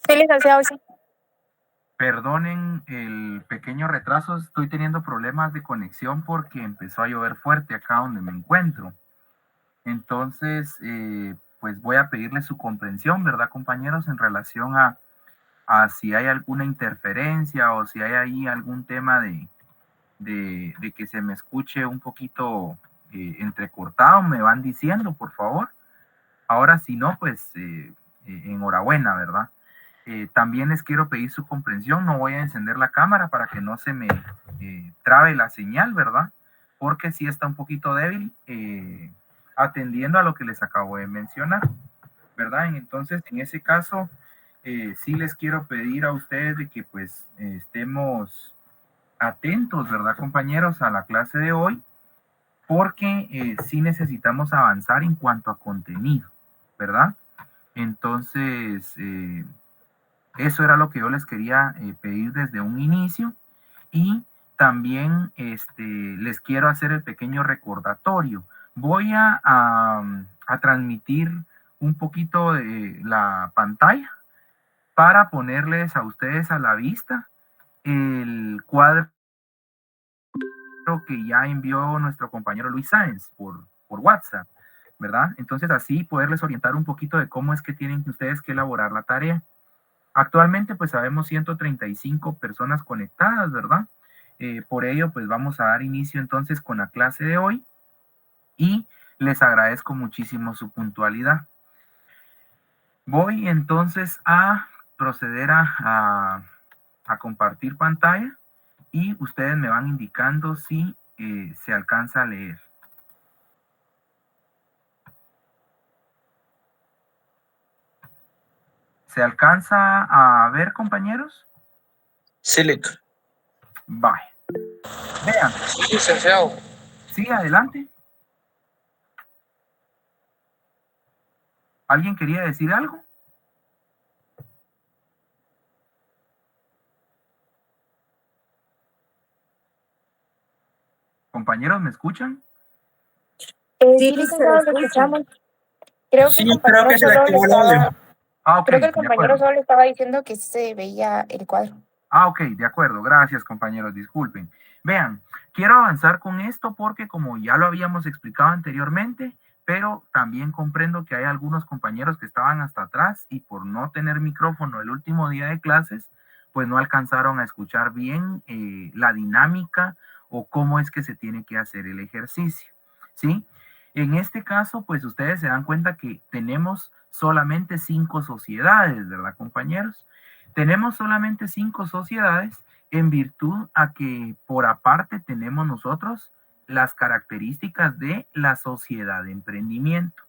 Sí, licenciado, sí. Perdonen el pequeño retraso, estoy teniendo problemas de conexión porque empezó a llover fuerte acá donde me encuentro. Entonces, pues voy a pedirle su comprensión, ¿verdad, compañeros? En relación a si hay alguna interferencia o si hay ahí algún tema de que se me escuche un poquito entrecortado, me van diciendo, por favor. Ahora, si no, pues enhorabuena, ¿verdad? También les quiero pedir su comprensión, no voy a encender la cámara para que no se me trabe la señal, ¿verdad? Porque sí está un poquito débil, atendiendo a lo que les acabo de mencionar, ¿verdad? Entonces, en ese caso, sí les quiero pedir a ustedes de que pues estemos atentos, ¿verdad, compañeros, a la clase de hoy? Porque sí necesitamos avanzar en cuanto a contenido, ¿verdad? Entonces, eso era lo que yo les quería pedir desde un inicio y también les quiero hacer el pequeño recordatorio. Voy a transmitir un poquito de la pantalla para ponerles a ustedes a la vista el cuadro que ya envió nuestro compañero Luis Sáenz por WhatsApp, ¿verdad? Entonces así poderles orientar un poquito de cómo es que tienen ustedes que elaborar la tarea. Actualmente pues sabemos 135 personas conectadas, ¿verdad? Por ello pues vamos a dar inicio entonces con la clase de hoy y les agradezco muchísimo su puntualidad. Voy entonces a proceder a compartir pantalla y ustedes me van indicando si se alcanza a leer. ¿Se alcanza a ver, compañeros? Sí, Vaya. Vean. sí, licenciado. Sí, adelante. ¿Alguien quería decir algo? Compañeros, ¿me escuchan? Sí, licenciado, lo escuchamos. Creo que Sí, el yo creo compañero que se le solo le activó el audio. estaba, Ah, ok, creo que el de compañero acuerdo. solo le estaba diciendo que se veía el cuadro. Ah, ok, de acuerdo. Gracias, compañeros. Disculpen. Vean, quiero avanzar con esto porque como ya lo habíamos explicado anteriormente, pero también comprendo que hay algunos compañeros que estaban hasta atrás y por no tener micrófono el último día de clases, pues no alcanzaron a escuchar bien la dinámica o cómo es que se tiene que hacer el ejercicio, ¿sí? En este caso, pues ustedes se dan cuenta que tenemos solamente 5 sociedades, ¿verdad, compañeros? Tenemos solamente 5 sociedades en virtud a que por aparte tenemos nosotros las características de la sociedad de emprendimiento.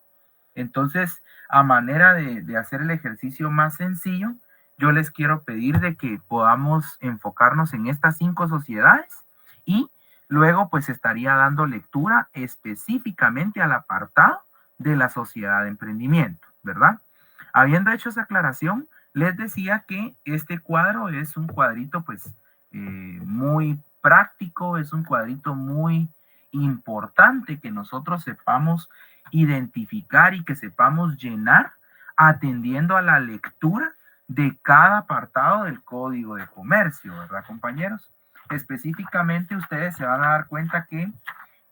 Entonces, a manera de hacer el ejercicio más sencillo, yo les quiero pedir de que podamos enfocarnos en estas 5 sociedades y luego pues estaría dando lectura específicamente al apartado de la sociedad de emprendimiento, ¿verdad? Habiendo hecho esa aclaración, les decía que este cuadro es un cuadrito pues muy práctico, es un cuadrito muy importante que nosotros sepamos identificar y que sepamos llenar atendiendo a la lectura de cada apartado del Código de Comercio, ¿verdad, compañeros? Específicamente ustedes se van a dar cuenta que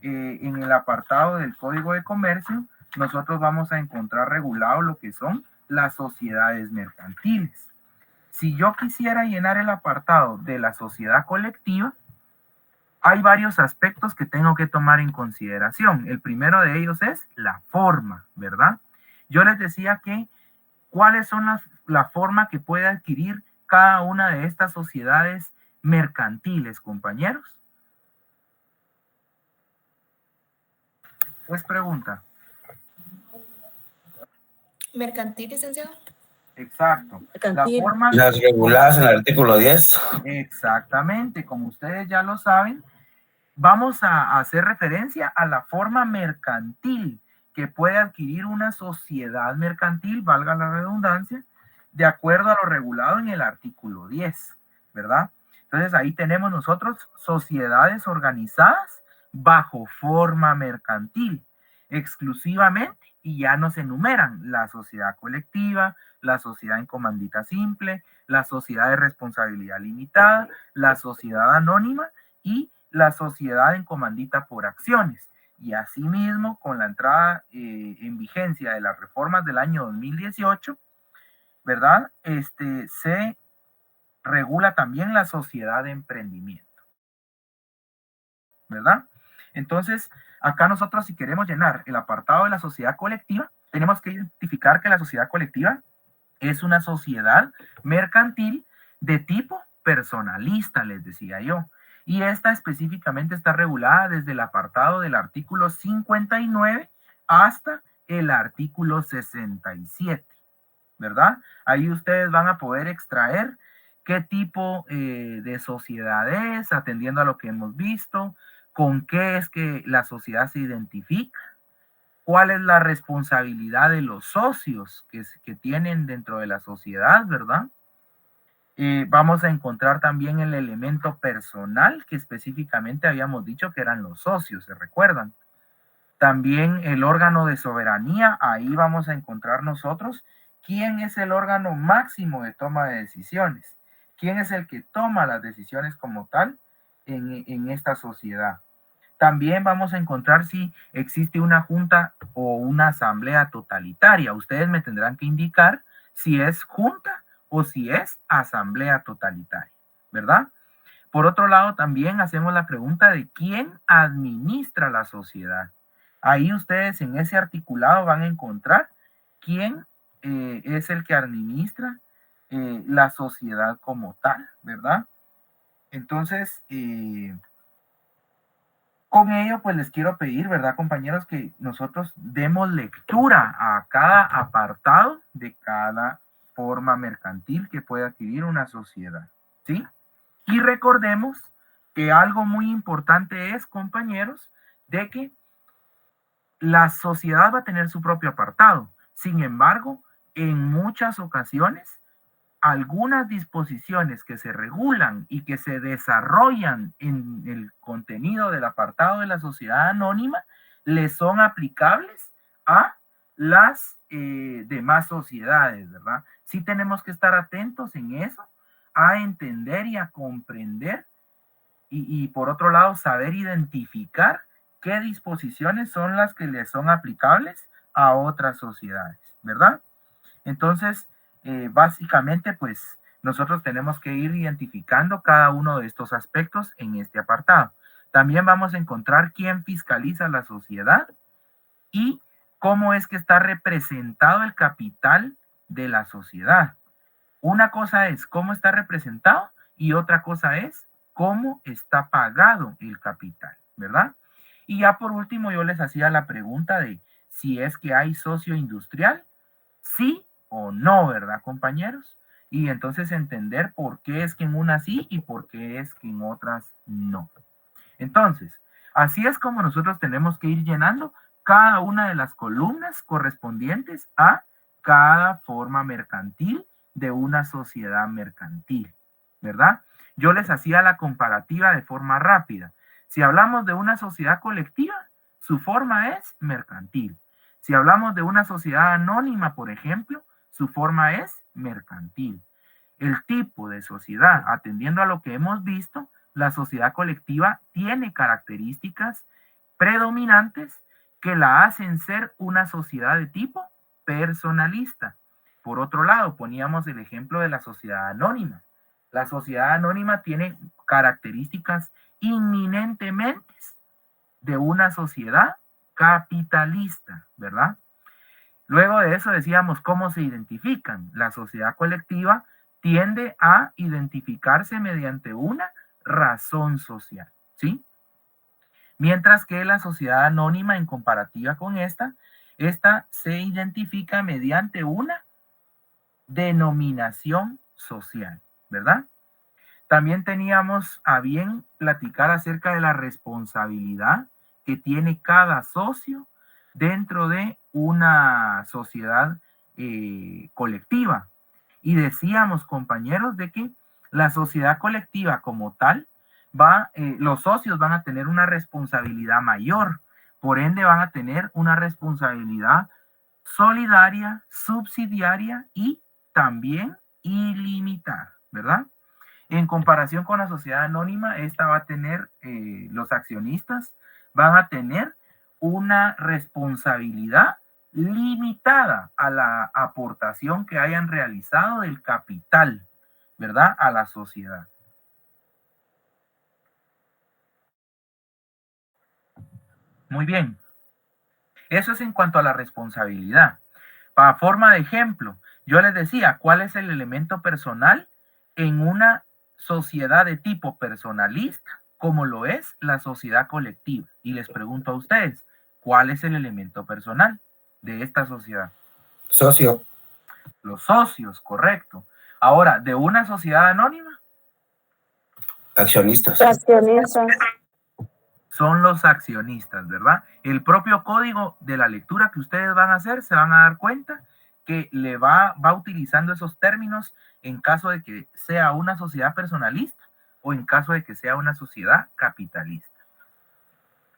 en el apartado del Código de Comercio nosotros vamos a encontrar regulado lo que son las sociedades mercantiles. Si yo quisiera llenar el apartado de la sociedad colectiva, hay varios aspectos que tengo que tomar en consideración. El primero de ellos es la forma, ¿verdad? Yo les decía que cuáles son la forma que puede adquirir cada una de estas sociedades mercantiles, compañeros. Es pregunta. ¿Mercantil, licenciado? Exacto. Mercantil. La forma. Las reguladas en el artículo 10. Exactamente, como ustedes ya lo saben, vamos a hacer referencia a la forma mercantil que puede adquirir una sociedad mercantil, valga la redundancia, de acuerdo a lo regulado en el artículo 10, ¿verdad? Entonces ahí tenemos nosotros sociedades organizadas bajo forma mercantil, exclusivamente, y ya nos enumeran la sociedad colectiva, la sociedad en comandita simple, la sociedad de responsabilidad limitada, la sociedad anónima y la sociedad en comandita por acciones. Y asimismo, con la entrada en vigencia de las reformas del año 2018, ¿verdad? Se regula también la sociedad de emprendimiento, ¿verdad? Entonces, acá nosotros, si queremos llenar el apartado de la sociedad colectiva, tenemos que identificar que la sociedad colectiva es una sociedad mercantil de tipo personalista, les decía yo. Y esta específicamente está regulada desde el apartado del artículo 59 hasta el artículo 67, ¿verdad? Ahí ustedes van a poder extraer qué tipo de sociedad es, atendiendo a lo que hemos visto, con qué es que la sociedad se identifica, cuál es la responsabilidad de los socios que tienen dentro de la sociedad, ¿verdad? Vamos a encontrar también el elemento personal, que específicamente habíamos dicho que eran los socios, ¿se recuerdan? También el órgano de soberanía, ahí vamos a encontrar nosotros quién es el órgano máximo de toma de decisiones, quién es el que toma las decisiones como tal en esta sociedad. También vamos a encontrar si existe una junta o una asamblea totalitaria. Ustedes me tendrán que indicar si es junta o si es asamblea totalitaria, ¿verdad? Por otro lado, también hacemos la pregunta de quién administra la sociedad. Ahí ustedes en ese articulado van a encontrar quién es el que administra la sociedad como tal, ¿verdad? Entonces, con ello, pues les quiero pedir, ¿verdad, compañeros, que nosotros demos lectura a cada apartado de cada forma mercantil que puede adquirir una sociedad, ¿sí? Y recordemos que algo muy importante es, compañeros, de que la sociedad va a tener su propio apartado. Sin embargo, en muchas ocasiones, algunas disposiciones que se regulan y que se desarrollan en el contenido del apartado de la sociedad anónima le son aplicables a las demás sociedades, ¿verdad? Sí tenemos que estar atentos en eso, a entender y a comprender y por otro lado saber identificar qué disposiciones son las que le son aplicables a otras sociedades, ¿verdad? Entonces, básicamente, pues nosotros tenemos que ir identificando cada uno de estos aspectos en este apartado. También vamos a encontrar quién fiscaliza la sociedad y cómo es que está representado el capital de la sociedad. Una cosa es cómo está representado y otra cosa es cómo está pagado el capital, ¿verdad? Y ya por último yo les hacía la pregunta de si es que hay socio industrial, sí o no, ¿verdad, compañeros? Y entonces entender por qué es que en unas sí y por qué es que en otras no. Entonces, así es como nosotros tenemos que ir llenando cada una de las columnas correspondientes a cada forma mercantil de una sociedad mercantil, ¿verdad? Yo les hacía la comparativa de forma rápida. Si hablamos de una sociedad colectiva, su forma es mercantil. Si hablamos de una sociedad anónima, por ejemplo, su forma es mercantil. El tipo de sociedad, atendiendo a lo que hemos visto, la sociedad colectiva tiene características predominantes que la hacen ser una sociedad de tipo personalista. Por otro lado, poníamos el ejemplo de la sociedad anónima. La sociedad anónima tiene características inminentemente de una sociedad capitalista, ¿verdad? Luego de eso decíamos cómo se identifican. La sociedad colectiva tiende a identificarse mediante una razón social, ¿sí? Mientras que la sociedad anónima, en comparativa con esta se identifica mediante una denominación social, ¿verdad? También teníamos a bien platicar acerca de la responsabilidad que tiene cada socio dentro de una sociedad colectiva. Y decíamos, compañeros, de que la sociedad colectiva como tal los socios van a tener una responsabilidad mayor, por ende van a tener una responsabilidad solidaria, subsidiaria y también ilimitada, ¿verdad? En comparación con la sociedad anónima, esta va a tener, los accionistas van a tener una responsabilidad limitada a la aportación que hayan realizado del capital, ¿verdad? A la sociedad. Muy bien. Eso es en cuanto a la responsabilidad. Para forma de ejemplo, yo les decía, ¿cuál es el elemento personal en una sociedad de tipo personalista, como lo es la sociedad colectiva? Y les pregunto a ustedes, ¿cuál es el elemento personal de esta sociedad? Socio. Los socios, correcto. Ahora, de una sociedad anónima, Accionistas. Accionistas. son los accionistas, ¿verdad? El propio código de la lectura que ustedes van a hacer, se van a dar cuenta que le va utilizando esos términos en caso de que sea una sociedad personalista o en caso de que sea una sociedad capitalista.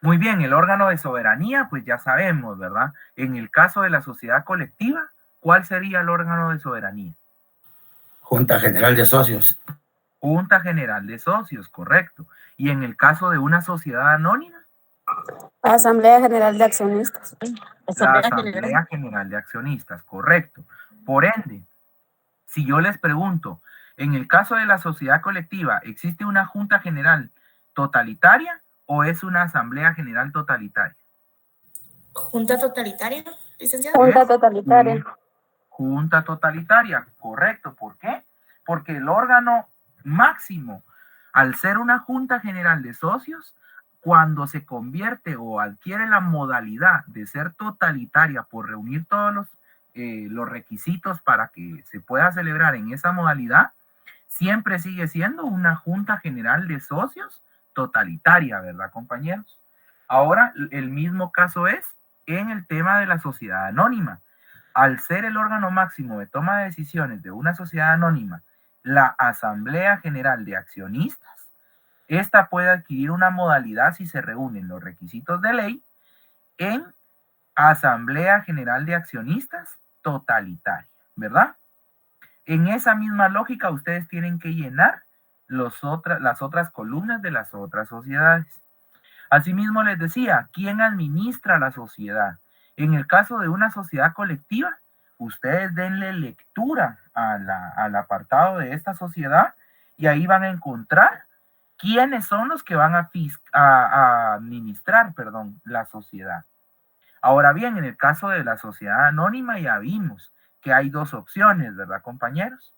Muy bien, el órgano de soberanía, pues ya sabemos, ¿verdad? En el caso de la sociedad colectiva, ¿cuál sería el órgano de soberanía? Junta General de Socios. Junta General de Socios, correcto. Y en el caso de una sociedad anónima, Asamblea General de Accionistas. la Asamblea General de Accionistas, correcto. Por ende, si yo les pregunto, en el caso de la sociedad colectiva, ¿existe una Junta General totalitaria o es una Asamblea General totalitaria? ¿Junta totalitaria, licenciado? Junta totalitaria. Junta totalitaria, correcto. ¿Por qué? Porque el órgano máximo, al ser una Junta General de Socios, cuando se convierte o adquiere la modalidad de ser totalitaria por reunir todos los requisitos para que se pueda celebrar en esa modalidad, siempre sigue siendo una Junta General de Socios totalitaria, ¿verdad, compañeros? Ahora, el mismo caso es en el tema de la sociedad anónima. Al ser el órgano máximo de toma de decisiones de una sociedad anónima, la Asamblea General de Accionistas, esta puede adquirir una modalidad si se reúnen los requisitos de ley en Asamblea General de Accionistas totalitaria, ¿verdad? En esa misma lógica, ustedes tienen que llenar las otras columnas de las otras sociedades. Asimismo, les decía, ¿quién administra la sociedad? En el caso de una sociedad colectiva, ustedes denle lectura al apartado de esta sociedad y ahí van a encontrar quiénes son los que van a administrar, la sociedad. Ahora bien, en el caso de la sociedad anónima ya vimos que hay dos opciones, ¿verdad, compañeros?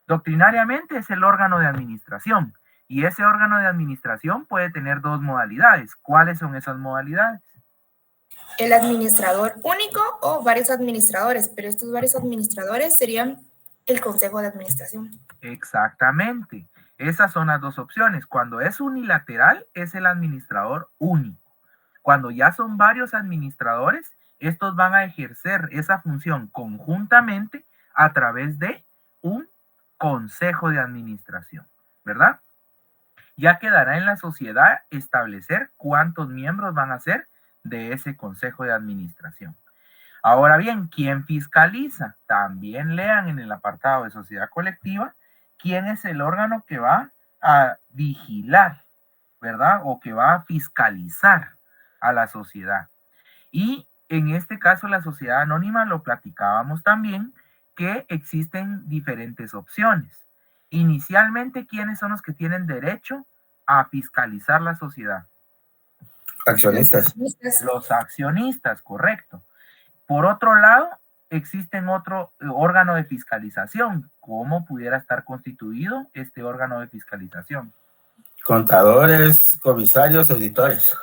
Doctrinariamente es el órgano de administración y ese órgano de administración puede tener dos modalidades. ¿Cuáles son esas modalidades? El administrador único o varios administradores, pero estos varios administradores serían el consejo de administración. Exactamente. Esas son las dos opciones. Cuando es unilateral, es el administrador único. Cuando ya son varios administradores, estos van a ejercer esa función conjuntamente a través de un consejo de administración, ¿verdad? Ya quedará en la sociedad establecer cuántos miembros van a ser de ese consejo de administración. Ahora bien, ¿quién fiscaliza? También lean en el apartado de sociedad colectiva quién es el órgano que va a vigilar, ¿verdad? O que va a fiscalizar a la sociedad. Y en este caso, la sociedad anónima, lo platicábamos también, que existen diferentes opciones. Inicialmente, ¿quiénes son los que tienen derecho a fiscalizar la sociedad? Accionistas. Los accionistas, correcto. Por otro lado, existen otro órgano de fiscalización. ¿Cómo pudiera estar constituido este órgano de fiscalización? Contadores, comisarios, auditores.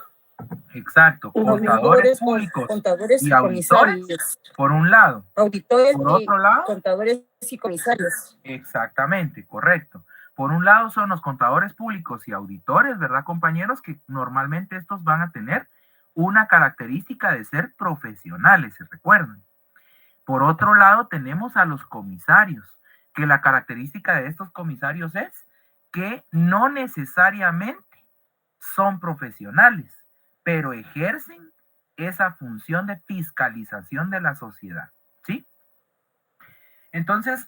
Exacto, contadores públicos y auditores, por un lado. Auditores por otro lado, contadores y comisarios. Exactamente, correcto. Por un lado son los contadores públicos y auditores, ¿verdad, compañeros? Que normalmente estos van a tener una característica de ser profesionales, ¿se recuerdan? Por otro lado tenemos a los comisarios, que la característica de estos comisarios es que no necesariamente son profesionales, pero ejercen esa función de fiscalización de la sociedad, ¿sí? Entonces,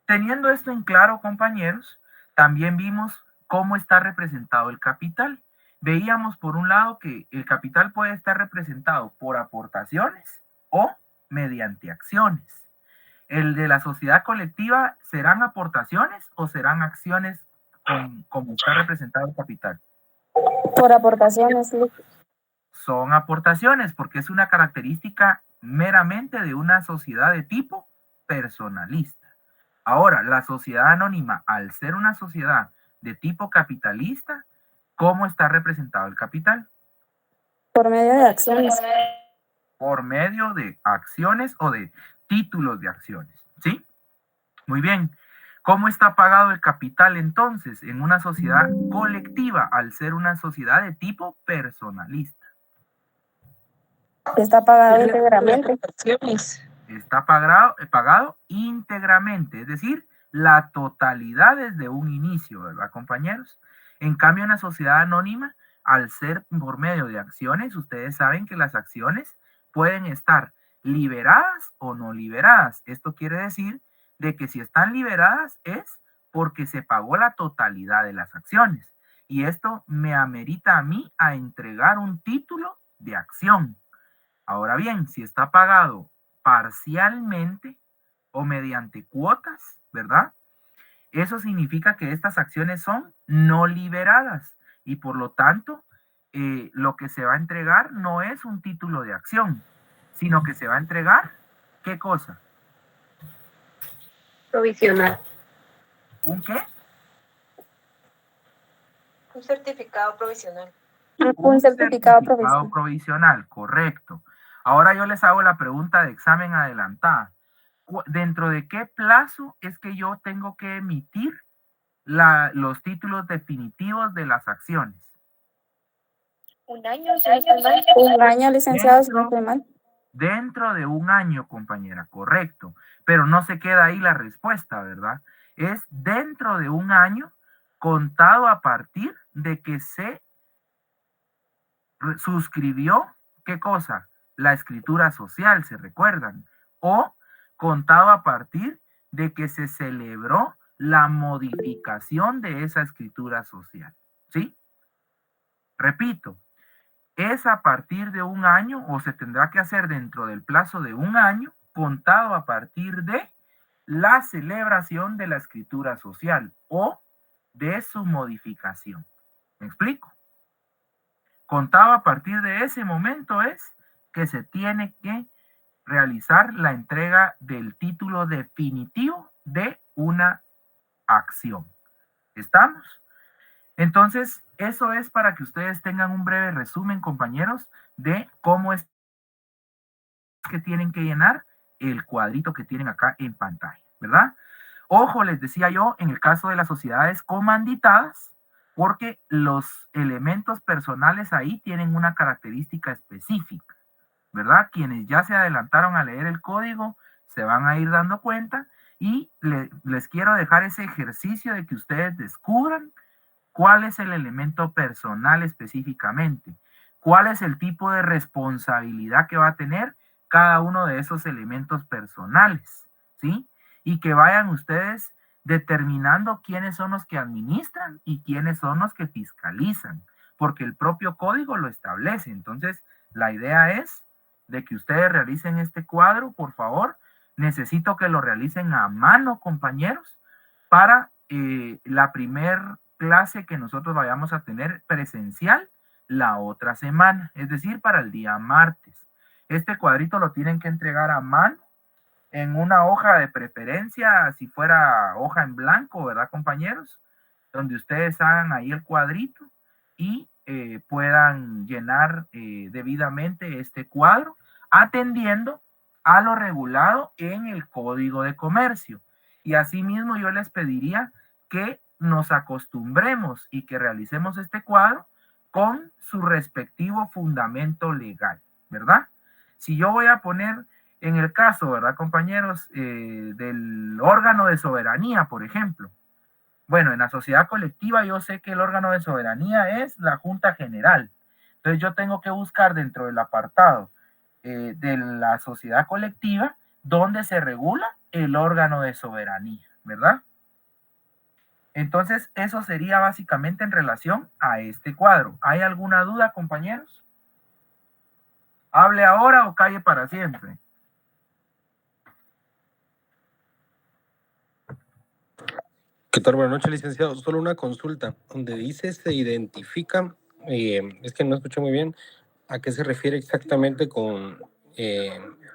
teniendo esto en claro, compañeros, también vimos cómo está representado el capital. Veíamos por un lado que el capital puede estar representado por aportaciones o mediante acciones. El de la sociedad colectiva, ¿serán aportaciones o serán acciones como está representado el capital? Por aportaciones, sí. Son aportaciones porque es una característica meramente de una sociedad de tipo personalista. Ahora, la sociedad anónima, al ser una sociedad de tipo capitalista, ¿cómo está representado el capital? Por medio de acciones. Por medio de acciones o de títulos de acciones, ¿sí? Muy bien. ¿Cómo está pagado el capital entonces en una sociedad colectiva al ser una sociedad de tipo personalista? Está pagado íntegramente. Está pagado íntegramente, es decir, la totalidad desde un inicio, ¿verdad, compañeros? En cambio, una sociedad anónima, al ser por medio de acciones, ustedes saben que las acciones pueden estar liberadas o no liberadas. Esto quiere decir de que si están liberadas es porque se pagó la totalidad de las acciones. Y esto me amerita a mí a entregar un título de acción. Ahora bien, si está pagado parcialmente o mediante cuotas, ¿verdad? Eso significa que estas acciones son no liberadas y por lo tanto lo que se va a entregar no es un título de acción, sino que se va a entregar, ¿qué cosa? Provisional. ¿Un qué? Un certificado provisional. Un certificado provisional. Provisional, correcto. Ahora yo les hago la pregunta de examen adelantada. ¿Dentro de qué plazo es que yo tengo que emitir los títulos definitivos de las acciones? Un año, si no estoy mal. Un año, licenciado, si no estoy mal. Dentro de un año, compañera, correcto. Pero no se queda ahí la respuesta, ¿verdad? Es dentro de un año contado a partir de que se suscribió, ¿qué cosa? La escritura social, ¿se recuerdan? O contado a partir de que se celebró la modificación de esa escritura social, ¿sí? Repito, es a partir de un año o se tendrá que hacer dentro del plazo de un año, contado a partir de la celebración de la escritura social o de su modificación. ¿Me explico? Contado a partir de ese momento es que se tiene que realizar la entrega del título definitivo de una acción. ¿Estamos? Entonces, eso es para que ustedes tengan un breve resumen, compañeros, de cómo es que tienen que llenar el cuadrito que tienen acá en pantalla, ¿verdad? Ojo, les decía yo, en el caso de las sociedades comanditadas, porque los elementos personales ahí tienen una característica específica, ¿verdad? Quienes ya se adelantaron a leer el código se van a ir dando cuenta y les quiero dejar ese ejercicio de que ustedes descubran cuál es el elemento personal específicamente, cuál es el tipo de responsabilidad que va a tener cada uno de esos elementos personales, ¿sí? Y que vayan ustedes determinando quiénes son los que administran y quiénes son los que fiscalizan, porque el propio código lo establece. Entonces, la idea es de que ustedes realicen este cuadro, por favor. Necesito que lo realicen a mano, compañeros, para la primer clase que nosotros vayamos a tener presencial la otra semana, es decir, para el día martes. Este cuadrito lo tienen que entregar a mano en una hoja de preferencia, si fuera hoja en blanco, ¿verdad, compañeros? Donde ustedes hagan ahí el cuadrito y puedan llenar debidamente este cuadro, atendiendo a lo regulado en el Código de Comercio. Y asimismo yo les pediría que nos acostumbremos y que realicemos este cuadro con su respectivo fundamento legal, ¿verdad? Si yo voy a poner en el caso, ¿verdad, compañeros? Del órgano de soberanía, por ejemplo. Bueno, en la sociedad colectiva yo sé que el órgano de soberanía es la Junta General. Entonces yo tengo que buscar dentro del apartado de la sociedad colectiva donde se regula el órgano de soberanía, ¿verdad? Entonces, eso sería básicamente en relación a este cuadro. ¿Hay alguna duda, compañeros? ¿Hable ahora o calle para siempre? ¿Qué tal? Buenas noches, licenciado. Solo una consulta. Donde dice se identifica, es que no escuché muy bien, ¿a qué se refiere exactamente con,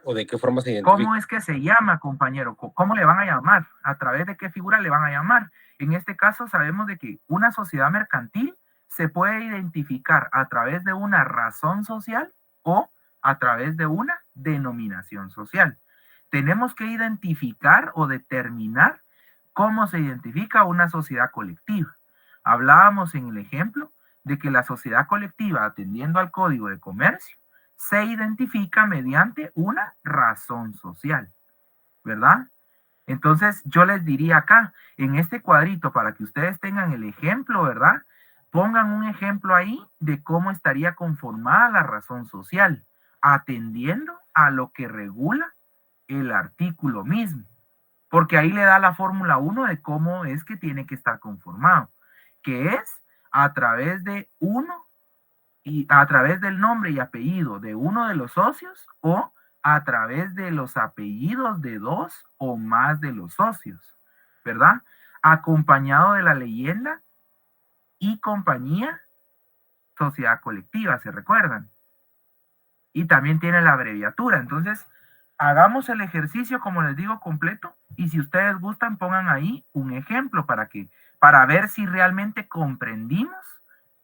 o de qué forma se identifica? ¿Cómo es que se llama, compañero? ¿Cómo le van a llamar? ¿A través de qué figura le van a llamar? En este caso sabemos de que una sociedad mercantil se puede identificar a través de una razón social o a través de una denominación social. Tenemos que identificar o determinar cómo se identifica una sociedad colectiva. Hablábamos en el ejemplo de que la sociedad colectiva, atendiendo al Código de Comercio, se identifica mediante una razón social, ¿verdad? Entonces, yo les diría acá, en este cuadrito, para que ustedes tengan el ejemplo, ¿verdad? Pongan un ejemplo ahí de cómo estaría conformada la razón social, atendiendo a lo que regula el artículo mismo, porque ahí le da la fórmula 1 de cómo es que tiene que estar conformado, que es a través de uno y a través del nombre y apellido de uno de los socios o a través de los apellidos de dos o más de los socios, ¿verdad? Acompañado de la leyenda y compañía, sociedad colectiva, ¿se recuerdan? Y también tiene la abreviatura. Entonces, hagamos el ejercicio, como les digo, completo, y si ustedes gustan, pongan ahí un ejemplo para ver si realmente comprendimos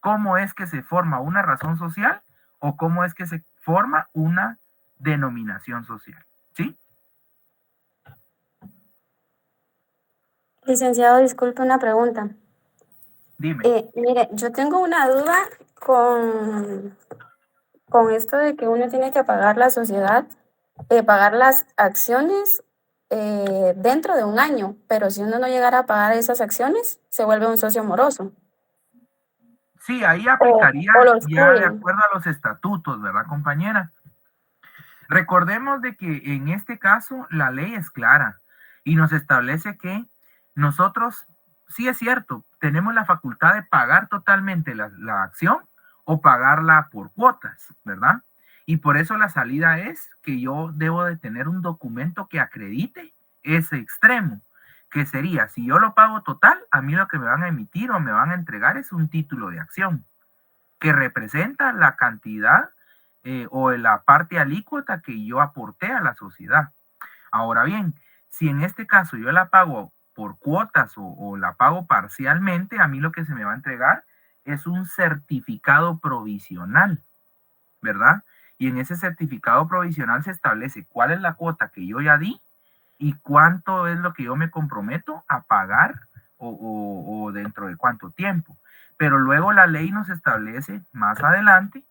cómo es que se forma una razón social o cómo es que se forma una denominación social, ¿sí? Licenciado, disculpe una pregunta. Dime. Mire, yo tengo una duda con esto de que uno tiene que pagar la sociedad, pagar las acciones dentro de un año, pero si uno no llegara a pagar esas acciones, se vuelve un socio moroso. Sí, ahí aplicaría O lo ya de excluyen. acuerdo a los estatutos, ¿verdad, compañera? Recordemos de que en este caso la ley es clara y nos establece que nosotros, sí es cierto, tenemos la facultad de pagar totalmente la acción o pagarla por cuotas, ¿verdad? Y por eso la salida es que yo debo de tener un documento que acredite ese extremo, que sería, si yo lo pago total, a mí lo que me van a emitir o me van a entregar es un título de acción que representa la cantidad o la parte alícuota que yo aporté a la sociedad. Ahora bien, si en este caso yo la pago por cuotas o la pago parcialmente, a mí lo que se me va a entregar es un certificado provisional, ¿verdad? Y en ese certificado provisional se establece cuál es la cuota que yo ya di y cuánto es lo que yo me comprometo a pagar o dentro de cuánto tiempo. Pero luego la ley nos establece más adelante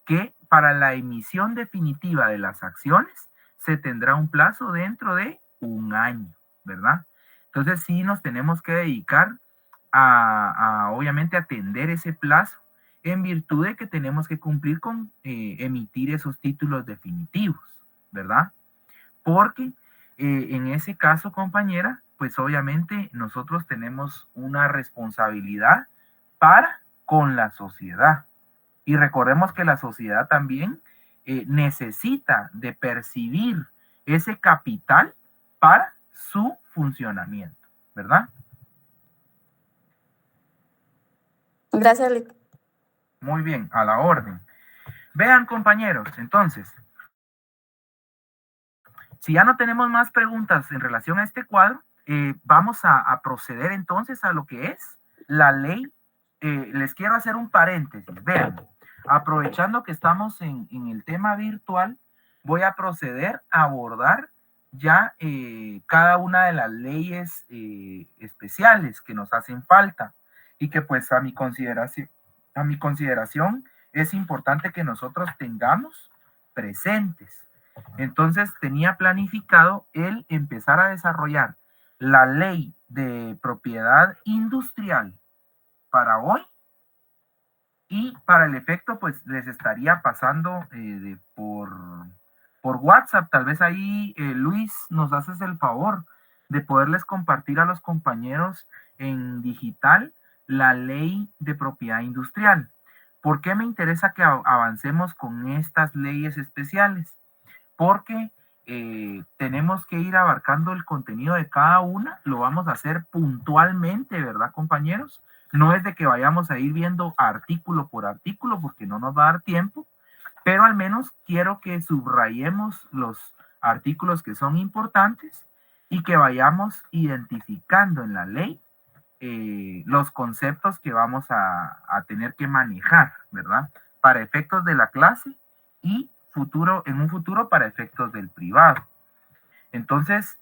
que para la emisión definitiva de las acciones se tendrá un plazo dentro de un año, ¿verdad? Entonces sí nos tenemos que dedicar obviamente atender ese plazo en virtud de que tenemos que cumplir con emitir esos títulos definitivos, ¿verdad? Porque en ese caso, compañera, pues obviamente nosotros tenemos una responsabilidad para con la sociedad. Y recordemos que la sociedad también necesita de percibir ese capital para su funcionamiento, ¿verdad? Gracias, Muy bien, a la orden. Vean, compañeros, entonces, si ya no tenemos más preguntas en relación a este cuadro, vamos a proceder entonces a lo que es la ley. Les quiero hacer un paréntesis. Vean, aprovechando que estamos en el tema virtual, voy a proceder a abordar ya cada una de las leyes especiales que nos hacen falta y que pues a mi consideración es importante que nosotros tengamos presentes. Entonces tenía planificado el empezar a desarrollar la ley de propiedad industrial para hoy y para el efecto pues les estaría pasando por WhatsApp. Tal vez ahí, Luis, nos haces el favor de poderles compartir a los compañeros en digital la ley de propiedad industrial. ¿Por qué me interesa que avancemos con estas leyes especiales? Porque tenemos que ir abarcando el contenido de cada una, lo vamos a hacer puntualmente, ¿verdad, compañeros? No es de que vayamos a ir viendo artículo por artículo, porque no nos va a dar tiempo, pero al menos quiero que subrayemos los artículos que son importantes y que vayamos identificando en la ley los conceptos que vamos a tener que manejar, ¿verdad? Para efectos de la clase y en un futuro para efectos del privado. Entonces,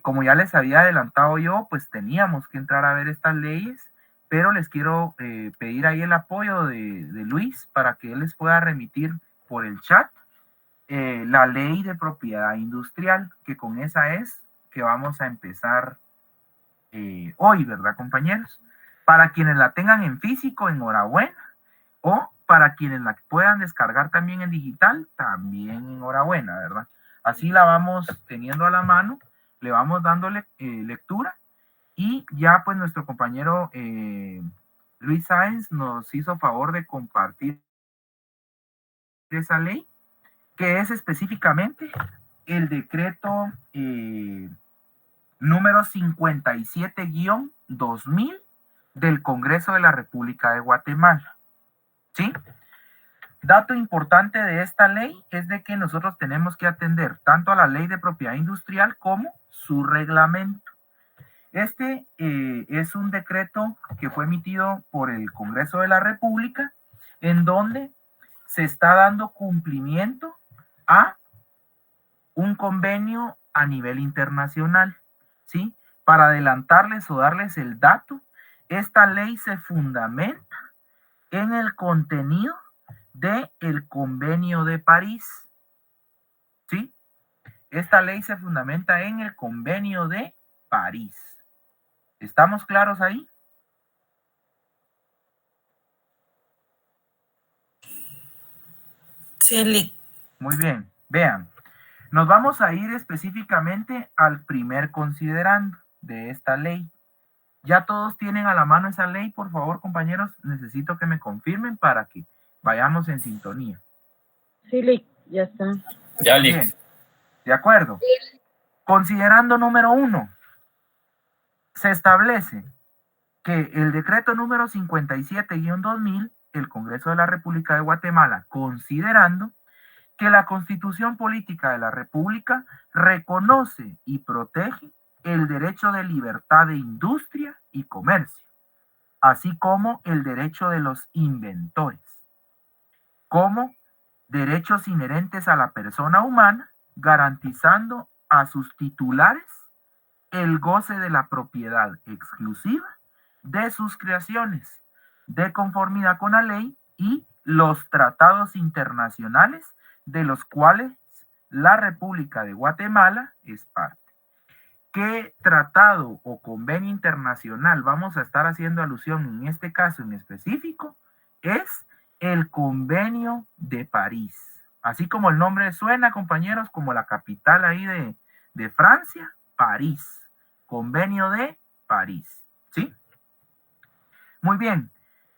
como ya les había adelantado yo, pues teníamos que entrar a ver estas leyes, pero les quiero pedir ahí el apoyo de Luis para que él les pueda remitir por el chat la ley de propiedad industrial, que con esa es que vamos a empezar hoy, ¿verdad, compañeros? Para quienes la tengan en físico, enhorabuena, o para quienes la puedan descargar también en digital, también enhorabuena, ¿verdad? Así la vamos teniendo a la mano, le vamos dándole lectura, y ya pues nuestro compañero Luis Sáenz nos hizo favor de compartir esa ley, que es específicamente el decreto número 57-2000 del Congreso de la República de Guatemala. ¿Sí? Dato importante de esta ley es de que nosotros tenemos que atender tanto a la ley de propiedad industrial como su reglamento. Este es un decreto que fue emitido por el Congreso de la República, en donde se está dando cumplimiento a un convenio a nivel internacional, ¿sí? Para adelantarles o darles el dato, esta ley se fundamenta en el contenido del Convenio de París, ¿sí? Esta ley se fundamenta en el Convenio de París. ¿Estamos claros ahí? Sí, Muy bien, vean. Nos vamos a ir específicamente al primer considerando de esta ley. ¿Ya todos tienen a la mano esa ley? Por favor, compañeros, necesito que me confirmen para que vayamos en sintonía. Sí, Lick, ya está. Ya, Bien, de acuerdo. Considerando número 1, se establece que el decreto número 57-2000, el Congreso de la República de Guatemala, considerando que la Constitución Política de la República reconoce y protege el derecho de libertad de industria y comercio, así como el derecho de los inventores, como derechos inherentes a la persona humana, garantizando a sus titulares el goce de la propiedad exclusiva de sus creaciones, de conformidad con la ley y los tratados internacionales de los cuales la República de Guatemala es parte. ¿Qué tratado o convenio internacional vamos a estar haciendo alusión en este caso en específico? Es el Convenio de París. Así como el nombre suena, compañeros, como la capital ahí de Francia, París. Convenio de París. ¿Sí? Muy bien.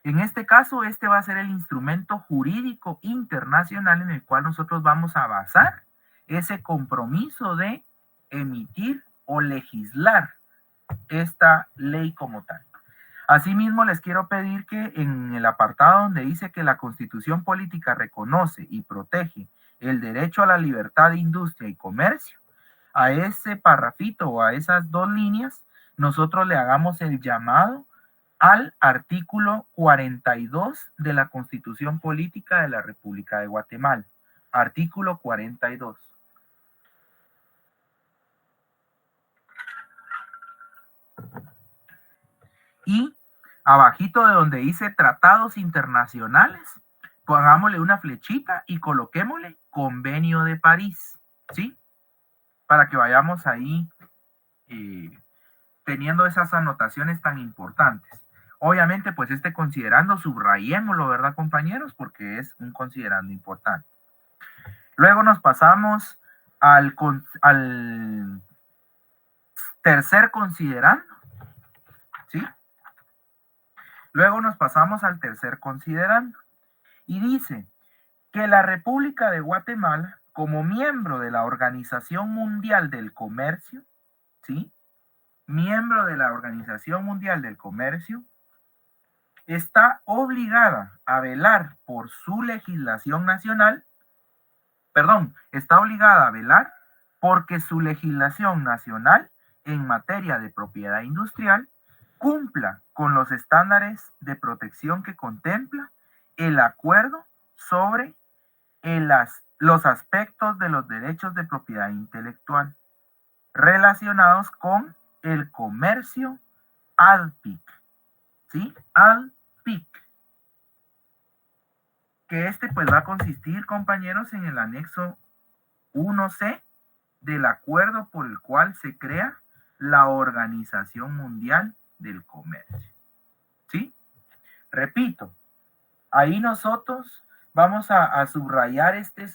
En este caso, este va a ser el instrumento jurídico internacional en el cual nosotros vamos a basar ese compromiso de emitir o legislar esta ley como tal. Asimismo, les quiero pedir que en el apartado donde dice que la Constitución Política reconoce y protege el derecho a la libertad de industria y comercio, a ese parrafito o a esas dos líneas, nosotros le hagamos el llamado al artículo 42 de la Constitución Política de la República de Guatemala. Artículo 42. Y abajito de donde dice tratados internacionales, pongámosle una flechita y coloquémosle Convenio de París, ¿sí? Para que vayamos ahí teniendo esas anotaciones tan importantes. Obviamente, pues este considerando, subrayémoslo, ¿verdad, compañeros? Porque es un considerando importante. Luego nos pasamos al tercer considerando, ¿sí? Luego nos pasamos al tercer considerando y dice que la República de Guatemala, como miembro de la Organización Mundial del Comercio, ¿sí? Miembro de la Organización Mundial del Comercio, está obligada a velar por su legislación nacional, está obligada a velar porque su legislación nacional en materia de propiedad industrial cumpla con los estándares de protección que contempla el acuerdo sobre los aspectos de los derechos de propiedad intelectual relacionados con el comercio ADPIC, ¿sí? ADPIC. Que pues va a consistir, compañeros, en el anexo 1C del acuerdo por el cual se crea la Organización Mundial del Comercio, ¿sí? Repito, ahí nosotros vamos a subrayar este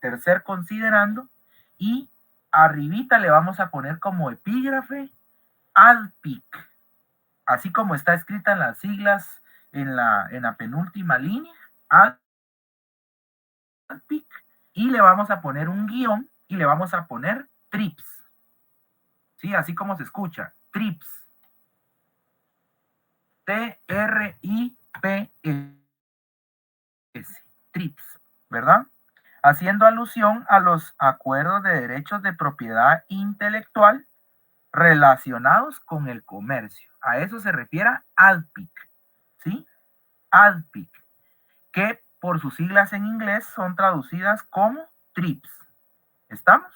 tercer considerando y arribita le vamos a poner como epígrafe ADPIC, así como está escrita en las siglas en la penúltima línea, ADPIC, y le vamos a poner un guión y le vamos a poner TRIPS, ¿sí? Así como se escucha, TRIPS, T-R-I-P-S, TRIPS, ¿verdad? Haciendo alusión a los acuerdos de derechos de propiedad intelectual relacionados con el comercio. A eso se refiere ADPIC, ¿sí? ADPIC, que por sus siglas en inglés son traducidas como TRIPS. ¿Estamos?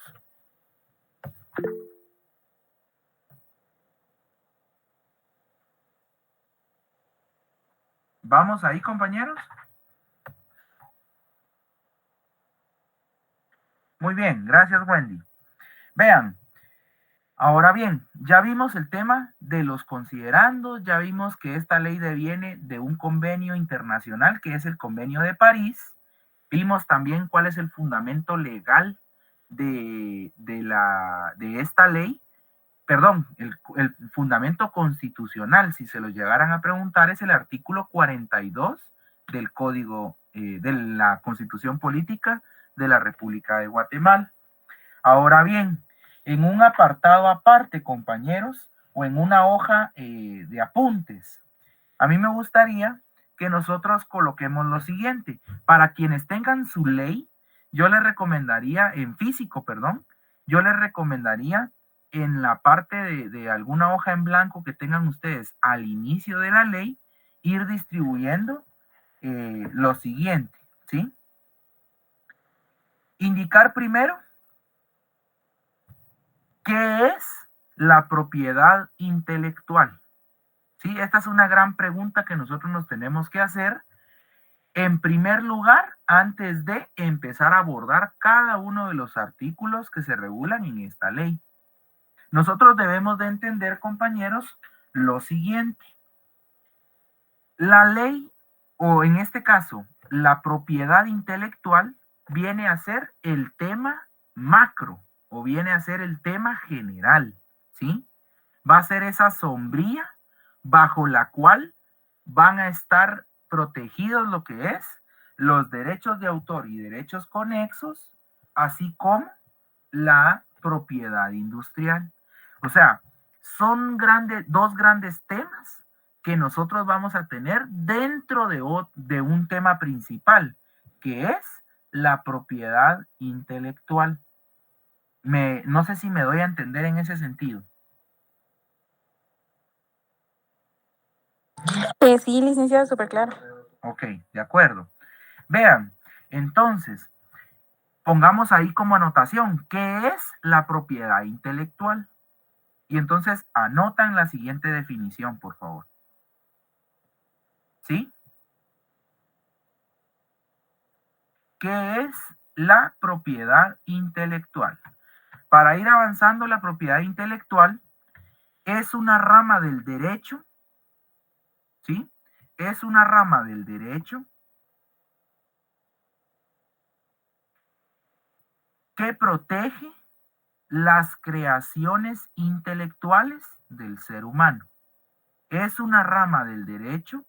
¿Vamos ahí, compañeros? Muy bien, gracias, Wendy. Vean, ahora bien, ya vimos el tema de los considerandos, ya vimos que esta ley deviene de un convenio internacional que es el Convenio de París. Vimos también cuál es el fundamento legal de esta ley. Perdón, el fundamento constitucional, si se lo llegaran a preguntar, es el artículo 42 del Código de la Constitución Política de la República de Guatemala. Ahora bien, en un apartado aparte, compañeros, o en una hoja de apuntes, a mí me gustaría que nosotros coloquemos lo siguiente. Para quienes tengan su ley, yo les recomendaría, en físico, perdón, yo les recomendaría en la parte de alguna hoja en blanco que tengan ustedes al inicio de la ley, ir distribuyendo lo siguiente, ¿sí? Indicar primero qué es la propiedad intelectual. Sí, esta es una gran pregunta que nosotros nos tenemos que hacer en primer lugar antes de empezar a abordar cada uno de los artículos que se regulan en esta ley. Nosotros debemos de entender, compañeros, lo siguiente. La ley, o en este caso, la propiedad intelectual, viene a ser el tema macro, o viene a ser el tema general, ¿sí? Va a ser esa sombría bajo la cual van a estar protegidos lo que es los derechos de autor y derechos conexos, así como la propiedad industrial. O sea, son dos grandes temas que nosotros vamos a tener dentro de un tema principal, que es la propiedad intelectual. No sé si me doy a entender en ese sentido. Sí, licenciado, súper claro. Ok, de acuerdo. Vean, entonces, pongamos ahí como anotación, ¿qué es la propiedad intelectual? Y entonces anotan la siguiente definición, por favor. ¿Sí? ¿Qué es la propiedad intelectual? Para ir avanzando, la propiedad intelectual es una rama del derecho, ¿sí? Es una rama del derecho que protege las creaciones intelectuales del ser humano. Es una rama del derecho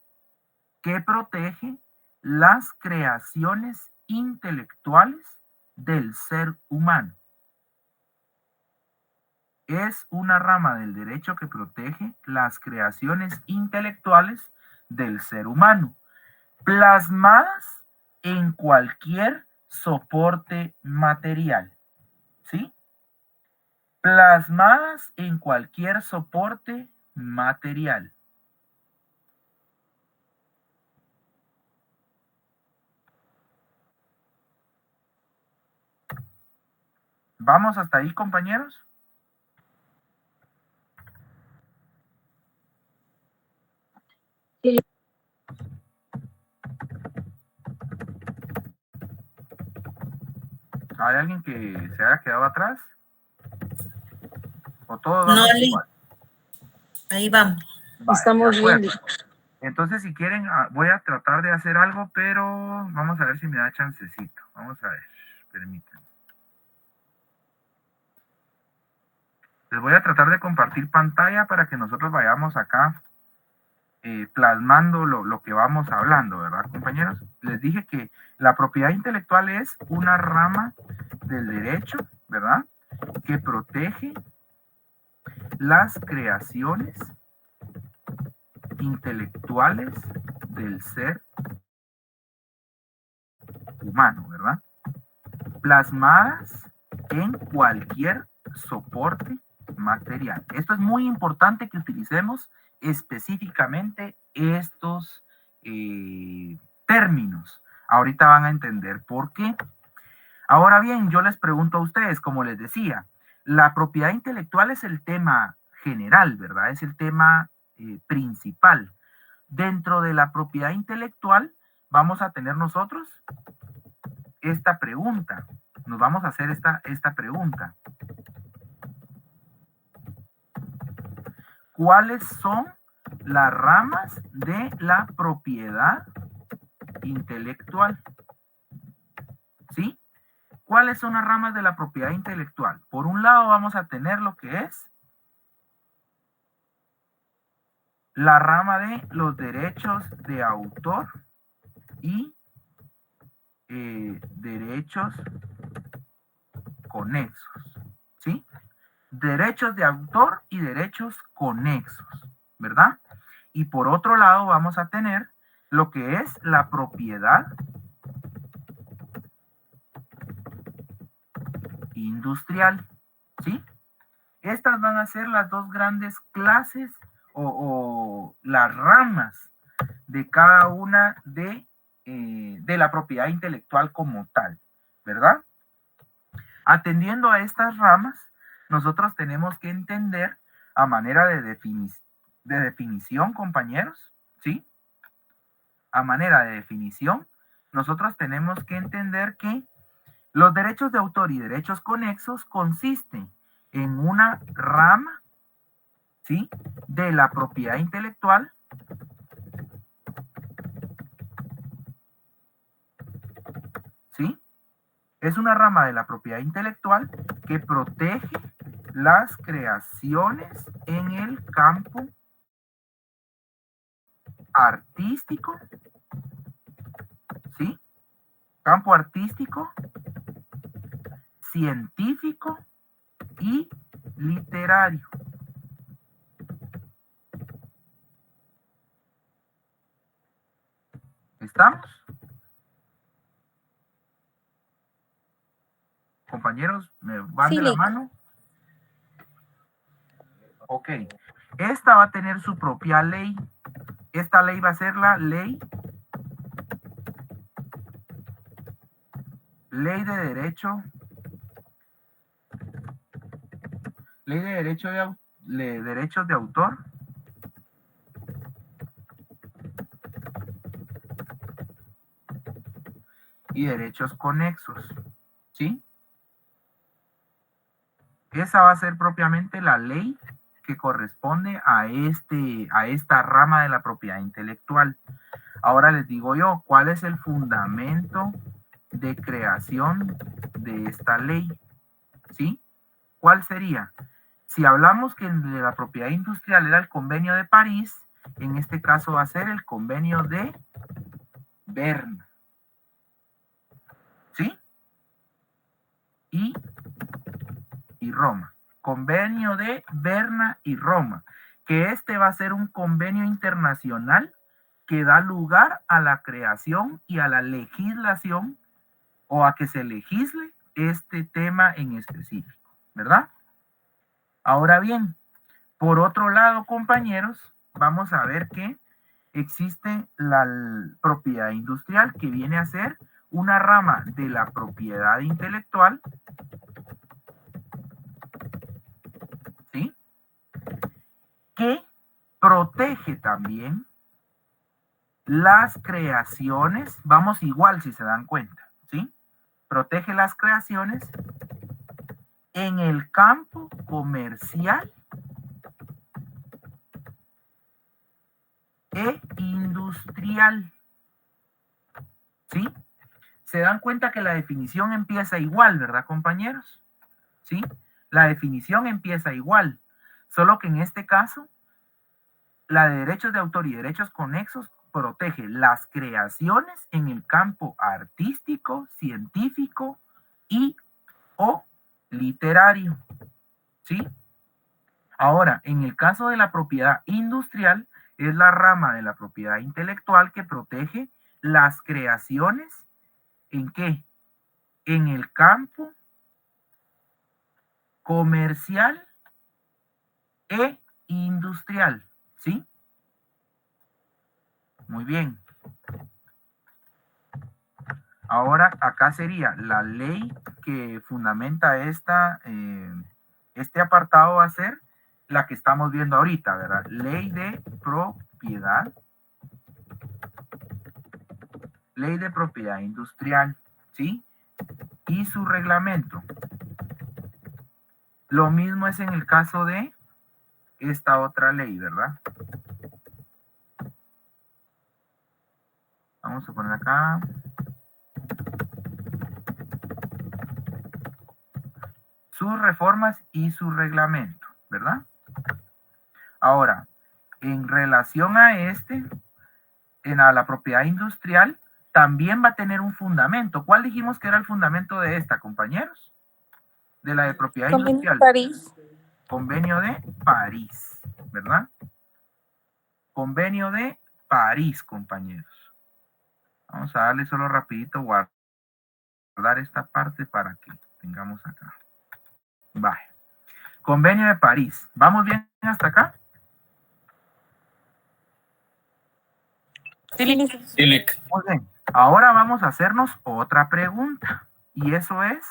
que protege las creaciones intelectuales del ser humano. Es una rama del derecho que protege las creaciones intelectuales del ser humano, plasmadas en cualquier soporte material, ¿sí? Plasmadas en cualquier soporte material. ¿Vamos hasta ahí, compañeros? Sí. ¿Hay alguien que se haya quedado atrás? ¿O todos No, vamos Lee. igual? Ahí vamos. Vale, Estamos de acuerdo. bien. Entonces, si quieren, voy a tratar de hacer algo, pero vamos a ver si me da chancecito. Vamos a ver, permítanme. Les voy a tratar de compartir pantalla para que nosotros vayamos acá plasmando lo que vamos hablando, ¿verdad, compañeros? Les dije que la propiedad intelectual es una rama del derecho, ¿verdad? Que protege las creaciones intelectuales del ser humano, ¿verdad? Plasmadas en cualquier soporte material. Esto es muy importante que utilicemos específicamente estos términos. Ahorita van a entender por qué. Ahora bien, yo les pregunto a ustedes, como les decía, la propiedad intelectual es el tema general, ¿verdad? Es el tema principal. Dentro de la propiedad intelectual vamos a tener nosotros esta pregunta. Nos vamos a hacer esta pregunta. ¿Cuáles son las ramas de la propiedad intelectual? ¿Sí? ¿Cuáles son las ramas de la propiedad intelectual? Por un lado vamos a tener lo que es la rama de los derechos de autor y derechos conexos, ¿sí? Derechos de autor y derechos conexos, ¿verdad? Y por otro lado vamos a tener lo que es la propiedad industrial, ¿sí? Estas van a ser las dos grandes clases o las ramas de cada una de la propiedad intelectual como tal, ¿verdad? Atendiendo a estas ramas, nosotros tenemos que entender a manera de definición, compañeros, ¿sí? A manera de definición, nosotros tenemos que entender que los derechos de autor y derechos conexos consisten en una rama, ¿sí?, de la propiedad intelectual ¿sí? Es una rama de la propiedad intelectual que protege las creaciones en el campo artístico, ¿sí? Campo artístico, científico y literario. ¿Estamos? Compañeros, ¿me van Sí, de la Lick. mano? Ok. Esta va a tener su propia ley. Esta ley va a ser la ley de derecho. Ley de derecho de derechos de autor. Y derechos conexos, ¿sí? Esa va a ser propiamente la ley que corresponde a esta rama de la propiedad intelectual. Ahora les digo yo, ¿cuál es el fundamento de creación de esta ley, ¿sí? ¿Cuál sería? Si hablamos que de la propiedad industrial era el convenio de París, en este caso va a ser el convenio de Berna, ¿sí? Y Roma. Convenio de Berna y Roma, que este va a ser un convenio internacional que da lugar a la creación y a la legislación o a que se legisle este tema en específico, ¿verdad? Ahora bien, por otro lado, compañeros, vamos a ver que existe la propiedad industrial, que viene a ser una rama de la propiedad intelectual, ¿sí? Que protege también las creaciones, vamos igual si se dan cuenta, ¿sí? Protege las creaciones en el campo comercial e industrial, ¿sí? Se dan cuenta que la definición empieza igual, ¿verdad, compañeros? ¿Sí? La definición empieza igual, solo que en este caso, la de derechos de autor y derechos conexos protege las creaciones en el campo artístico, científico y o literario, ¿sí? Ahora, en el caso de la propiedad industrial, es la rama de la propiedad intelectual que protege las creaciones, ¿en qué? En el campo comercial e industrial, ¿sí? Muy bien. Ahora, acá sería la ley que fundamenta este apartado, va a ser la que estamos viendo ahorita, ¿verdad? Ley de propiedad industrial, ¿sí? Y su reglamento. Lo mismo es en el caso de esta otra ley, ¿verdad? Vamos a poner acá. Sus reformas y su reglamento, ¿verdad? Ahora, en relación a la propiedad industrial, también va a tener un fundamento. ¿Cuál dijimos que era el fundamento de esta, compañeros? De la de propiedad industrial. París. Convenio de París, ¿verdad? Convenio de París, compañeros. Vamos a darle solo rapidito guardar esta parte para que tengamos acá. Vale. Convenio de París. ¿Vamos bien hasta acá? Sí. Muy bien. Ahora vamos a hacernos otra pregunta. Y eso es,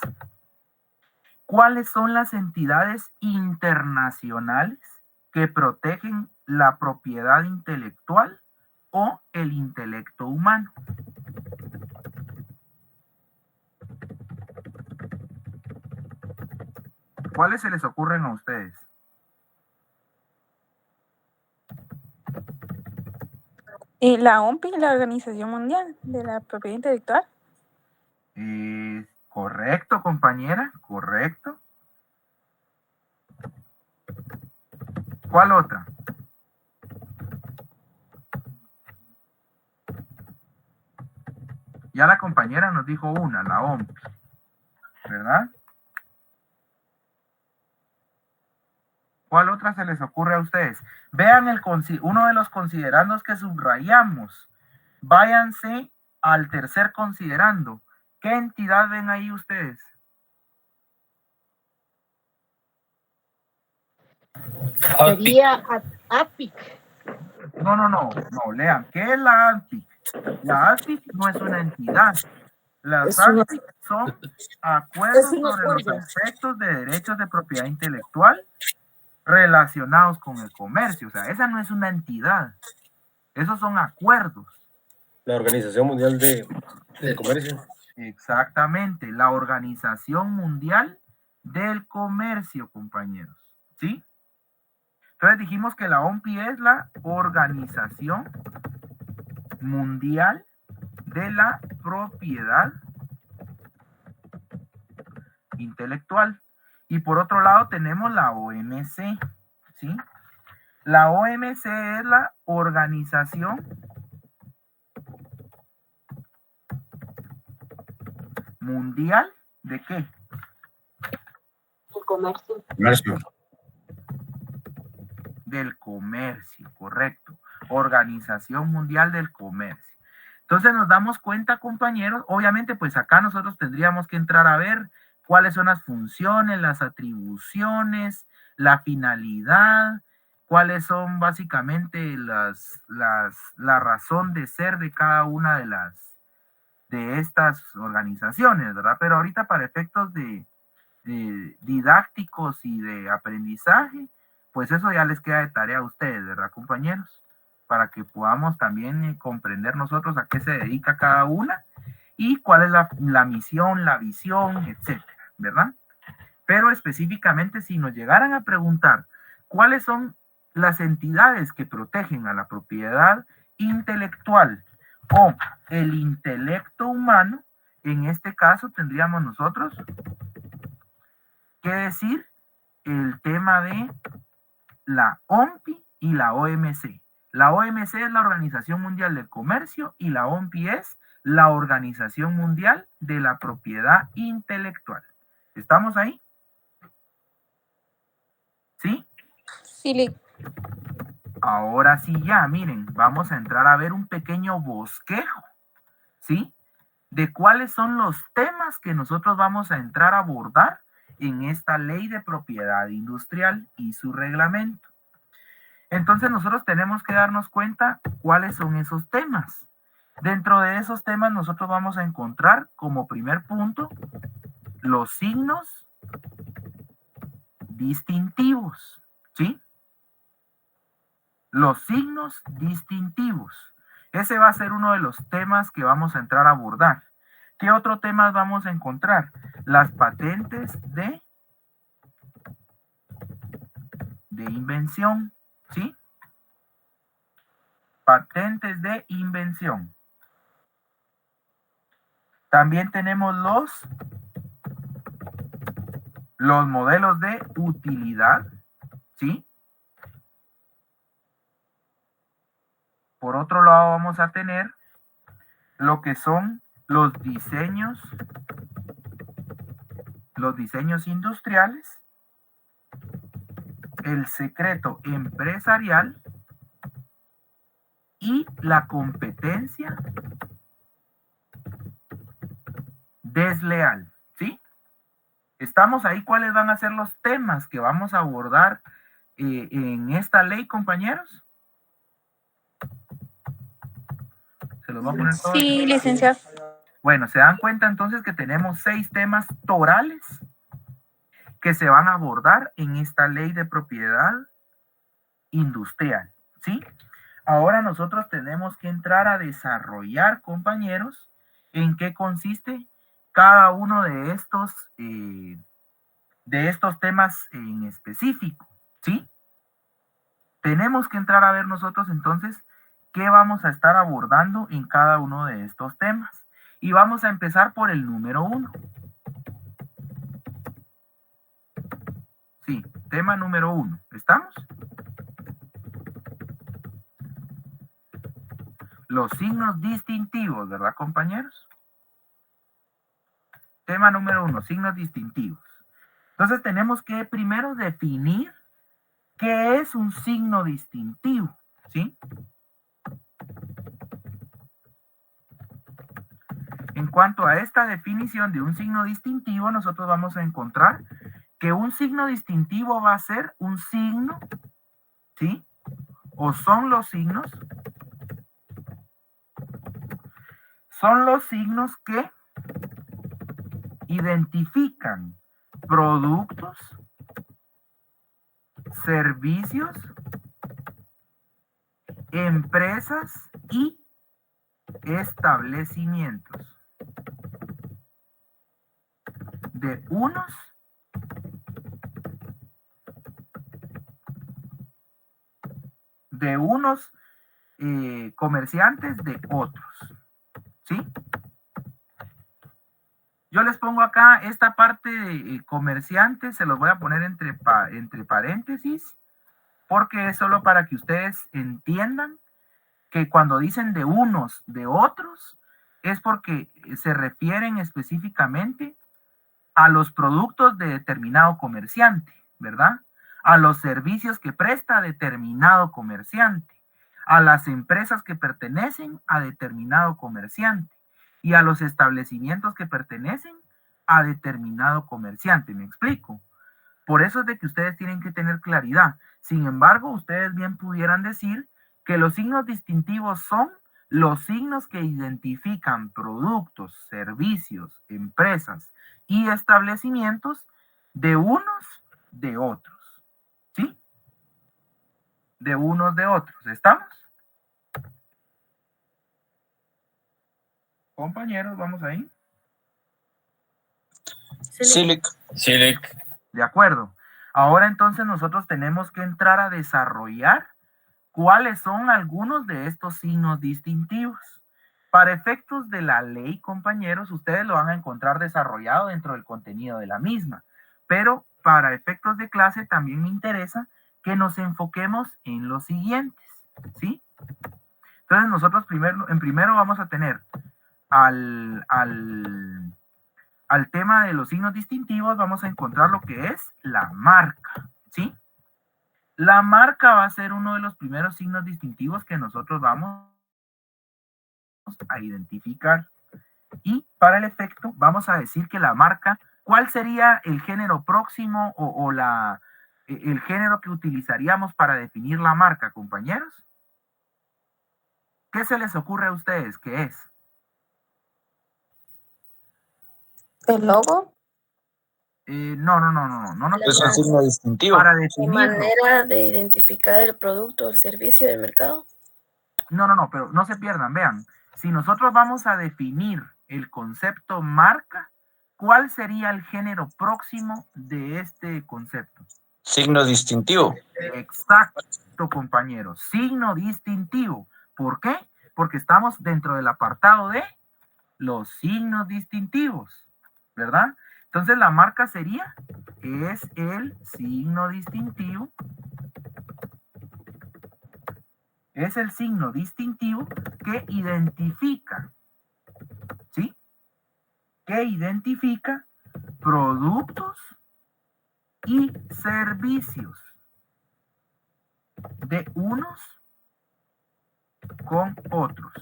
¿cuáles son las entidades internacionales que protegen la propiedad intelectual o el intelecto humano? ¿Cuáles se les ocurren a ustedes? La OMPI, la Organización Mundial de la Propiedad Intelectual. Correcto, compañera, correcto. ¿Cuál otra? Ya la compañera nos dijo una, la OMPI, ¿verdad? ¿Cuál otra se les ocurre a ustedes? Vean uno de los considerandos que subrayamos. Váyanse al tercer considerando. ¿Qué entidad ven ahí ustedes? Sería APIC. No, lean. ¿Qué es la APIC? La APIC no es una entidad. Las APIC son acuerdos sobre los aspectos de derechos de propiedad intelectual relacionados con el comercio. O sea, esa no es una entidad. Esos son acuerdos. La Organización Mundial de Comercio. Exactamente, la Organización Mundial del Comercio, compañeros. ¿Sí? Entonces dijimos que la OMPI es la Organización Mundial de la Propiedad intelectual. Y por otro lado tenemos la OMC, ¿sí? La OMC es la Organización Mundial ¿de qué? El comercio. Comercio. Del comercio, correcto. Organización Mundial del Comercio. Entonces nos damos cuenta, compañeros, obviamente pues acá nosotros tendríamos que entrar a ver cuáles son las funciones, las atribuciones, la finalidad, cuáles son básicamente la razón de ser de cada una de estas organizaciones, ¿verdad? Pero ahorita para efectos de didácticos y de aprendizaje, pues eso ya les queda de tarea a ustedes, ¿verdad, compañeros? Para que podamos también comprender nosotros a qué se dedica cada una y cuál es la misión, la visión, etcétera, ¿verdad? Pero específicamente si nos llegaran a preguntar cuáles son las entidades que protegen a la propiedad intelectual o el intelecto humano, en este caso tendríamos nosotros que decir el tema de la OMPI y la OMC. La OMC es la Organización Mundial del Comercio y la OMPI es la Organización Mundial de la Propiedad Intelectual. ¿Estamos ahí? ¿Sí? Sí, Ahora sí ya, miren, vamos a entrar a ver un pequeño bosquejo, ¿sí? De cuáles son los temas que nosotros vamos a entrar a abordar en esta ley de propiedad industrial y su reglamento. Entonces nosotros tenemos que darnos cuenta cuáles son esos temas. Dentro de esos temas nosotros vamos a encontrar como primer punto los signos distintivos, ¿sí? Los signos distintivos. Ese va a ser uno de los temas que vamos a entrar a abordar. ¿Qué otro tema vamos a encontrar? Las patentes de invención, ¿sí? Patentes de invención. También tenemos los modelos de utilidad, ¿sí? Por otro lado vamos a tener lo que son los diseños industriales, el secreto empresarial y la competencia desleal, ¿sí? ¿Estamos ahí? ¿Cuáles van a ser los temas que vamos a abordar en esta ley, compañeros? ¿Se los va a poner todos? sí, licenciado. Bueno, se dan cuenta entonces que tenemos 6 temas torales que se van a abordar en esta ley de propiedad industrial, ¿sí? Ahora nosotros tenemos que entrar a desarrollar, compañeros, en qué consiste cada uno de estos temas en específico, ¿sí? Tenemos que entrar a ver nosotros entonces qué vamos a estar abordando en cada uno de estos temas. Y vamos a empezar por el número 1. Sí, tema número 1. ¿Estamos? Los signos distintivos, ¿verdad, compañeros? Tema número 1, signos distintivos. Entonces tenemos que primero definir qué es un signo distintivo, ¿sí? En cuanto a esta definición de un signo distintivo, nosotros vamos a encontrar que un signo distintivo va a ser un signo, ¿sí? O son los signos que identifican productos, servicios, empresas y establecimientos de unos comerciantes de otros, ¿sí? Yo les pongo acá esta parte de comerciante, se los voy a poner entre paréntesis, porque es solo para que ustedes entiendan que cuando dicen de unos, de otros, es porque se refieren específicamente a los productos de determinado comerciante, ¿verdad? A los servicios que presta determinado comerciante, a las empresas que pertenecen a determinado comerciante y a los establecimientos que pertenecen a determinado comerciante. ¿Me explico? Por eso es de que ustedes tienen que tener claridad. Sin embargo, ustedes bien pudieran decir que los signos distintivos son los signos que identifican productos, servicios, empresas y establecimientos de unos de otros. ¿Sí? De unos de otros. ¿Estamos? Compañeros, vamos ahí. Silic. De acuerdo. Ahora entonces nosotros tenemos que entrar a desarrollar cuáles son algunos de estos signos distintivos. Para efectos de la ley, compañeros, ustedes lo van a encontrar desarrollado dentro del contenido de la misma. Pero para efectos de clase también me interesa que nos enfoquemos en los siguientes, ¿sí? Entonces nosotros primero vamos a tener al tema de los signos distintivos, vamos a encontrar lo que es la marca, ¿sí? La marca va a ser uno de los primeros signos distintivos que nosotros vamos a identificar. Y para el efecto, vamos a decir que la marca, ¿cuál sería el género próximo o el género que utilizaríamos para definir la marca, compañeros? ¿Qué se les ocurre a ustedes que es? ¿El logo? No. Es un signo distintivo. Para ¿De definirlo. manera de identificar el producto o el servicio del mercado? No, pero no se pierdan, vean. Si nosotros vamos a definir el concepto marca, ¿cuál sería el género próximo de este concepto? Signo distintivo. Exacto, compañeros. Signo distintivo. ¿Por qué? Porque estamos dentro del apartado de los signos distintivos, ¿verdad? Entonces la marca sería, es el signo distintivo. Es el signo distintivo que identifica, ¿sí? Que identifica productos y servicios de unos con otros,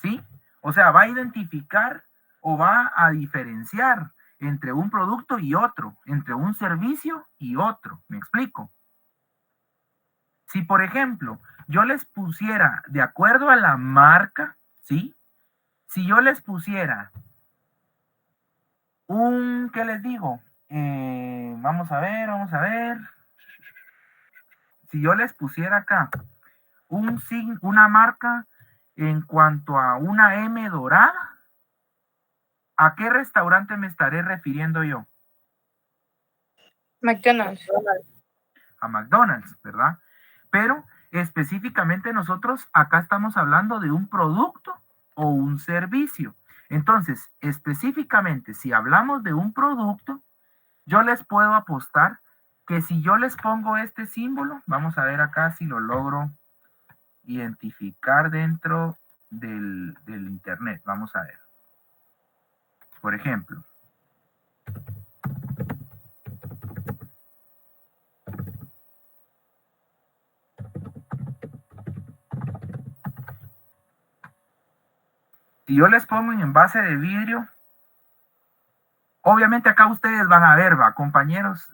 ¿sí? O sea, va a identificar o va a diferenciar entre un producto y otro, entre un servicio y otro. ¿Me explico? Si, por ejemplo, yo les pusiera, de acuerdo a la marca, ¿sí? Si yo les pusiera ¿qué les digo? Vamos a ver. Si yo les pusiera acá una marca en cuanto a una M dorada, ¿a qué restaurante me estaré refiriendo yo? McDonald's. A McDonald's, ¿verdad? Pero específicamente nosotros acá estamos hablando de un producto o un servicio. Entonces, específicamente, si hablamos de un producto, yo les puedo apostar que si yo les pongo este símbolo, vamos a ver acá si lo logro identificar dentro del internet. Vamos a ver. Por ejemplo. Si yo les pongo en envase de vidrio, obviamente acá ustedes van a ver, compañeros,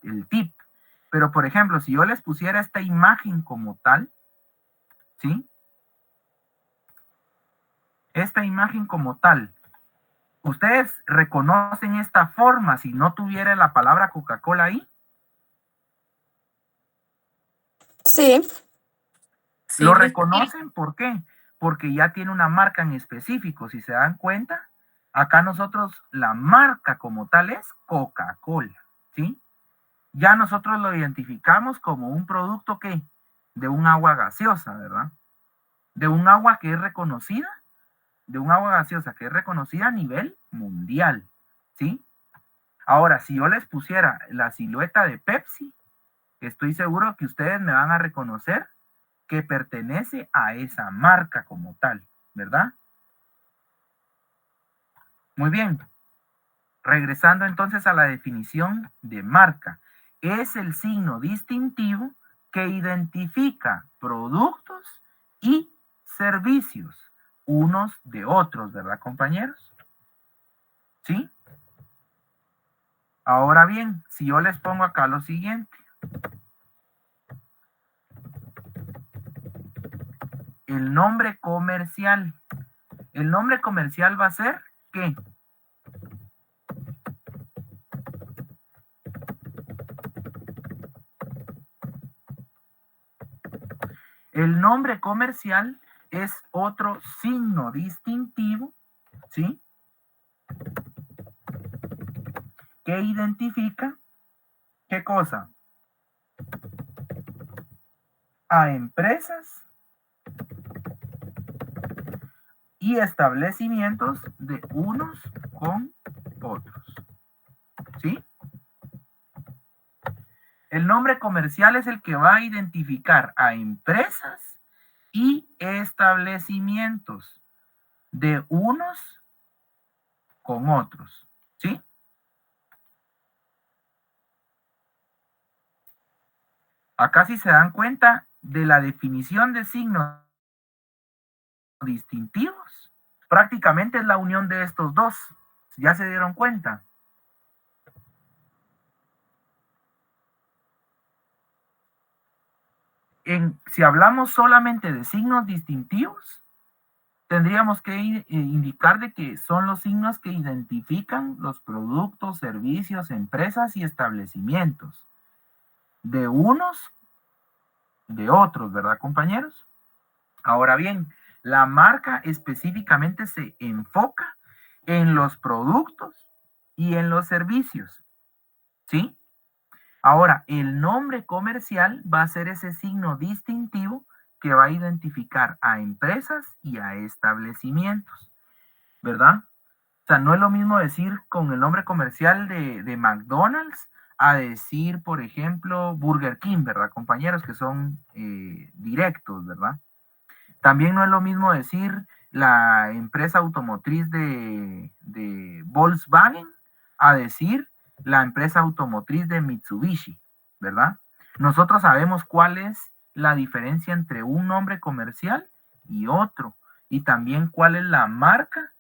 el tip. Pero, por ejemplo, si yo les pusiera esta imagen como tal, ¿sí? Esta imagen como tal, ¿ustedes reconocen esta forma si no tuviera la palabra Coca-Cola ahí? Sí. ¿Lo reconocen? ¿Por qué? Porque ya tiene una marca en específico. Si se dan cuenta, acá nosotros la marca como tal es Coca-Cola, ¿sí? Ya nosotros lo identificamos como un producto que de un agua gaseosa, ¿verdad? De un agua que es reconocida de un agua gaseosa que es reconocida a nivel mundial, ¿sí? Ahora, si yo les pusiera la silueta de Pepsi, estoy seguro que ustedes me van a reconocer que pertenece a esa marca como tal, ¿verdad? Muy bien. Regresando entonces a la definición de marca. Es el signo distintivo que identifica productos y servicios unos de otros, ¿verdad, compañeros? ¿Sí? Ahora bien, si yo les pongo acá lo siguiente. El nombre comercial. El nombre comercial va a ser ¿qué? El nombre comercial es otro signo distintivo, ¿sí? Que identifica, ¿qué cosa? A empresas y establecimientos de unos con otros, ¿sí? El nombre comercial es el que va a identificar a empresas y establecimientos de unos con otros, ¿sí? Acá si se dan cuenta de la definición de signos distintivos, prácticamente es la unión de estos dos. ¿Ya se dieron cuenta? Si hablamos solamente de signos distintivos, tendríamos que indicar de que son los signos que identifican los productos, servicios, empresas y establecimientos de unos, de otros, ¿verdad, compañeros? Ahora bien, la marca específicamente se enfoca en los productos y en los servicios, ¿sí? Ahora, el nombre comercial va a ser ese signo distintivo que va a identificar a empresas y a establecimientos, ¿verdad? O sea, no es lo mismo decir con el nombre comercial de McDonald's a decir, por ejemplo, Burger King, ¿verdad, compañeros? Que son directos, ¿verdad? También no es lo mismo decir la empresa automotriz de Volkswagen a decir la empresa automotriz de Mitsubishi, ¿verdad? Nosotros sabemos cuál es la diferencia entre un nombre comercial y otro, y también cuál es la marca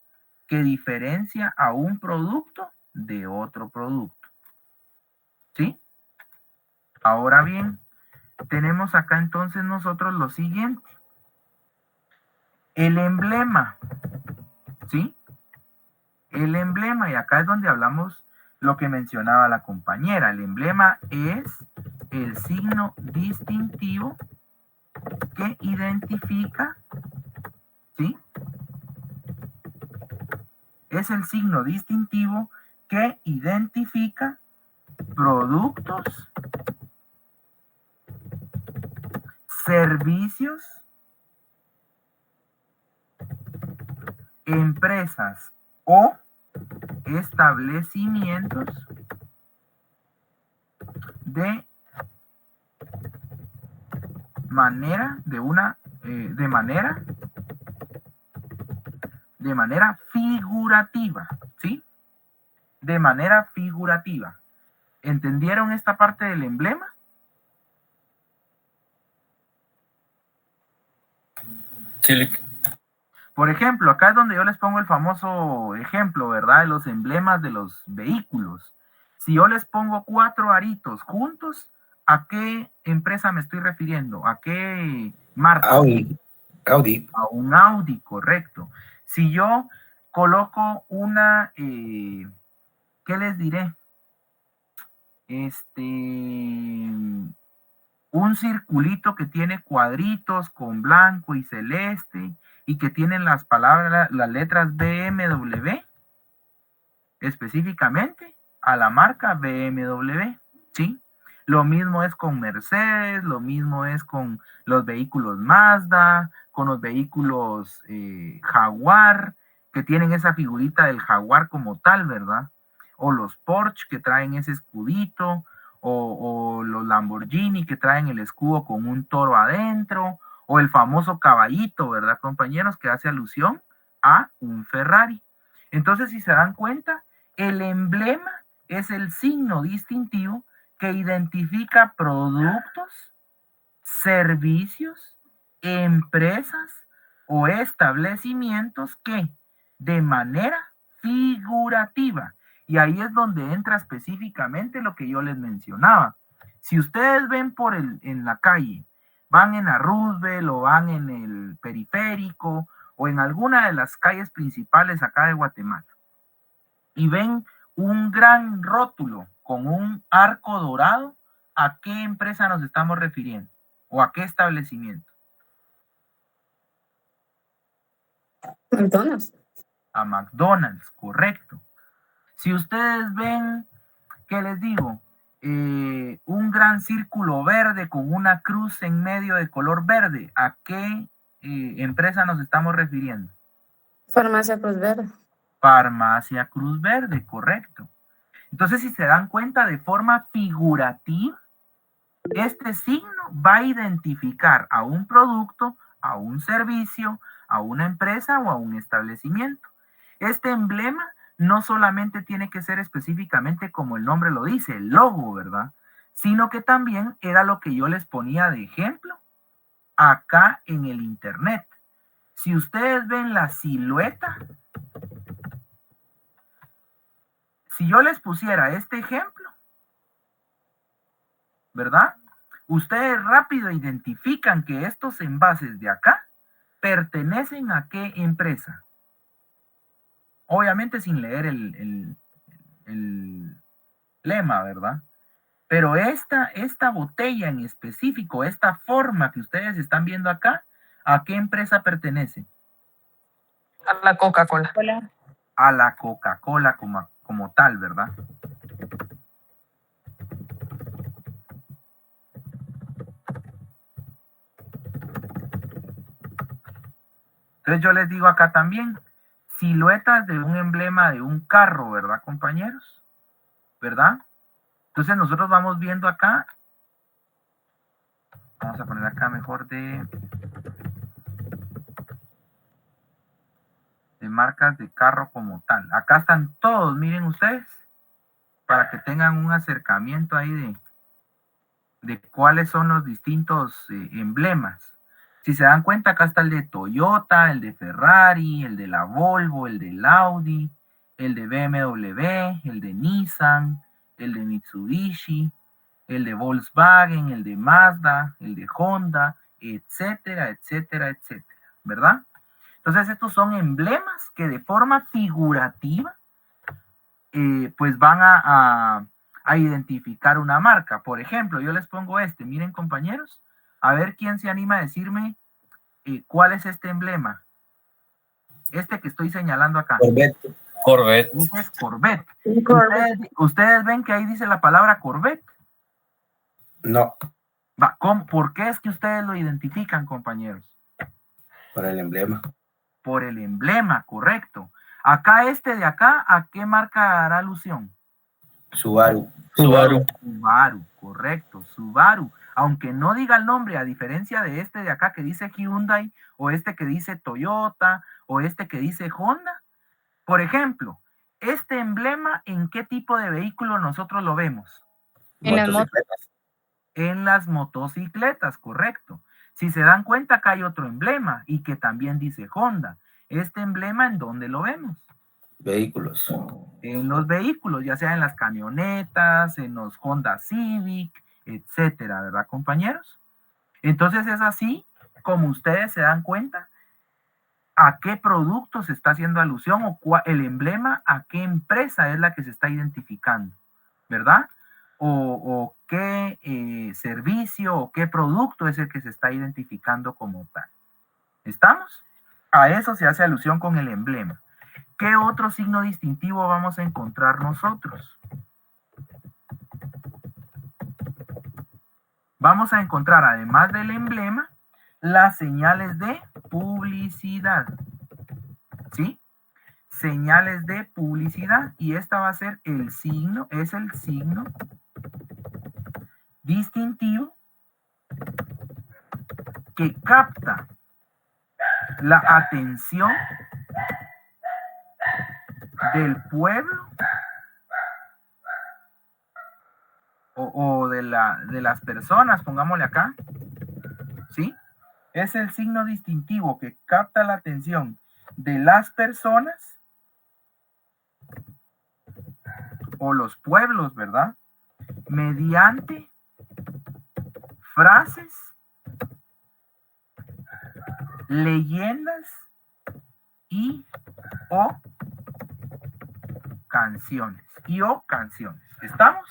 que diferencia a un producto de otro producto, ¿sí? Ahora bien, tenemos acá entonces nosotros lo siguiente. El emblema, ¿sí? El emblema, y acá es donde hablamos lo que mencionaba la compañera. El emblema es el signo distintivo que identifica, ¿sí? Es el signo distintivo que identifica productos, servicios, empresas o establecimientos de manera figurativa, ¿sí? De manera figurativa. ¿Entendieron esta parte del emblema? Sí. Por ejemplo, acá es donde yo les pongo el famoso ejemplo, ¿verdad? De los emblemas de los vehículos. Si yo les pongo 4 aritos juntos, ¿a qué empresa me estoy refiriendo? ¿A qué marca? Audi. A un Audi, correcto. Si yo coloco una, ¿qué les diré? Un circulito que tiene cuadritos con blanco y celeste y que tienen las palabras, las letras BMW, específicamente a la marca BMW, ¿sí? Lo mismo es con Mercedes, lo mismo es con los vehículos Mazda, con los vehículos Jaguar, que tienen esa figurita del jaguar como tal, ¿verdad? O los Porsche que traen ese escudito, o los Lamborghini que traen el escudo con un toro adentro, o el famoso caballito, ¿verdad, compañeros? Que hace alusión a un Ferrari. Entonces, si se dan cuenta, el emblema es el signo distintivo que identifica productos, servicios, empresas o establecimientos que de manera figurativa, y ahí es donde entra específicamente lo que yo les mencionaba. Si ustedes ven en la calle, van en la Roosevelt o van en el Periférico o en alguna de las calles principales acá de Guatemala y ven un gran rótulo con un arco dorado, ¿a qué empresa nos estamos refiriendo? ¿O a qué establecimiento? McDonald's. A McDonald's, correcto. Si ustedes ven, ¿qué les digo? Un gran círculo verde con una cruz en medio de color verde, ¿a qué empresa nos estamos refiriendo? Farmacia Cruz Verde. Farmacia Cruz Verde, correcto. Entonces, si se dan cuenta de forma figurativa, este signo va a identificar a un producto, a un servicio, a una empresa o a un establecimiento. Este emblema no solamente tiene que ser específicamente como el nombre lo dice, el logo, ¿verdad? Sino que también era lo que yo les ponía de ejemplo acá en el internet. Si ustedes ven la silueta, si yo les pusiera este ejemplo, ¿verdad? Ustedes rápido identifican que estos envases de acá pertenecen a qué empresa. Obviamente sin leer el lema, ¿verdad? Pero esta botella en específico, esta forma que ustedes están viendo acá, ¿a qué empresa pertenece? A la Coca-Cola. A la Coca-Cola como tal, ¿verdad? Entonces yo les digo acá también, siluetas de un emblema de un carro, ¿verdad, compañeros? ¿Verdad? Entonces nosotros vamos viendo acá, vamos a poner acá mejor de marcas de carro como tal. Acá están todos, miren ustedes, para que tengan un acercamiento ahí de cuáles son los distintos emblemas. Si se dan cuenta, acá está el de Toyota, el de Ferrari, el de la Volvo, el del Audi, el de BMW, el de Nissan, el de Mitsubishi, el de Volkswagen, el de Mazda, el de Honda, etcétera, etcétera, etcétera, ¿verdad? Entonces estos son emblemas que de forma figurativa pues van a identificar una marca. Por ejemplo, yo les pongo miren compañeros, a ver quién se anima a decirme cuál es este emblema. Este que estoy señalando acá. Corvette. Corvette. Este es Corvette. ¿Ustedes ven que ahí dice la palabra Corvette? No. ¿Por qué es que ustedes lo identifican, compañeros? Por el emblema. Por el emblema, correcto. Acá de acá, ¿a qué marca hará alusión? Subaru. Subaru, correcto, Subaru. Aunque no diga el nombre, a diferencia de de acá que dice Hyundai, o que dice Toyota, o que dice Honda. Por ejemplo, este emblema, ¿en qué tipo de vehículo nosotros lo vemos? En las Motocicletas. En las motocicletas, correcto. Si se dan cuenta, acá hay otro emblema y que también dice Honda. Este emblema, ¿en dónde lo vemos? Vehículos. En los vehículos, ya sea en las camionetas, en los Honda Civic, etcétera, ¿verdad, compañeros? Entonces es así como ustedes se dan cuenta a qué producto se está haciendo alusión o el emblema, a qué empresa es la que se está identificando, ¿verdad? O qué servicio o qué producto es el que se está identificando como tal. ¿Estamos? A eso se hace alusión con el emblema. ¿Qué otro signo distintivo vamos a encontrar nosotros? vamos a encontrar, además del emblema, las señales de publicidad. ¿Sí? Señales de publicidad. Y esta va a ser el signo, es el signo distintivo que capta la atención del pueblo o de las personas, pongámosle acá, ¿sí? Es el signo distintivo que capta la atención de las personas o los pueblos, ¿verdad? Mediante frases, leyendas y o canciones. ¿Estamos?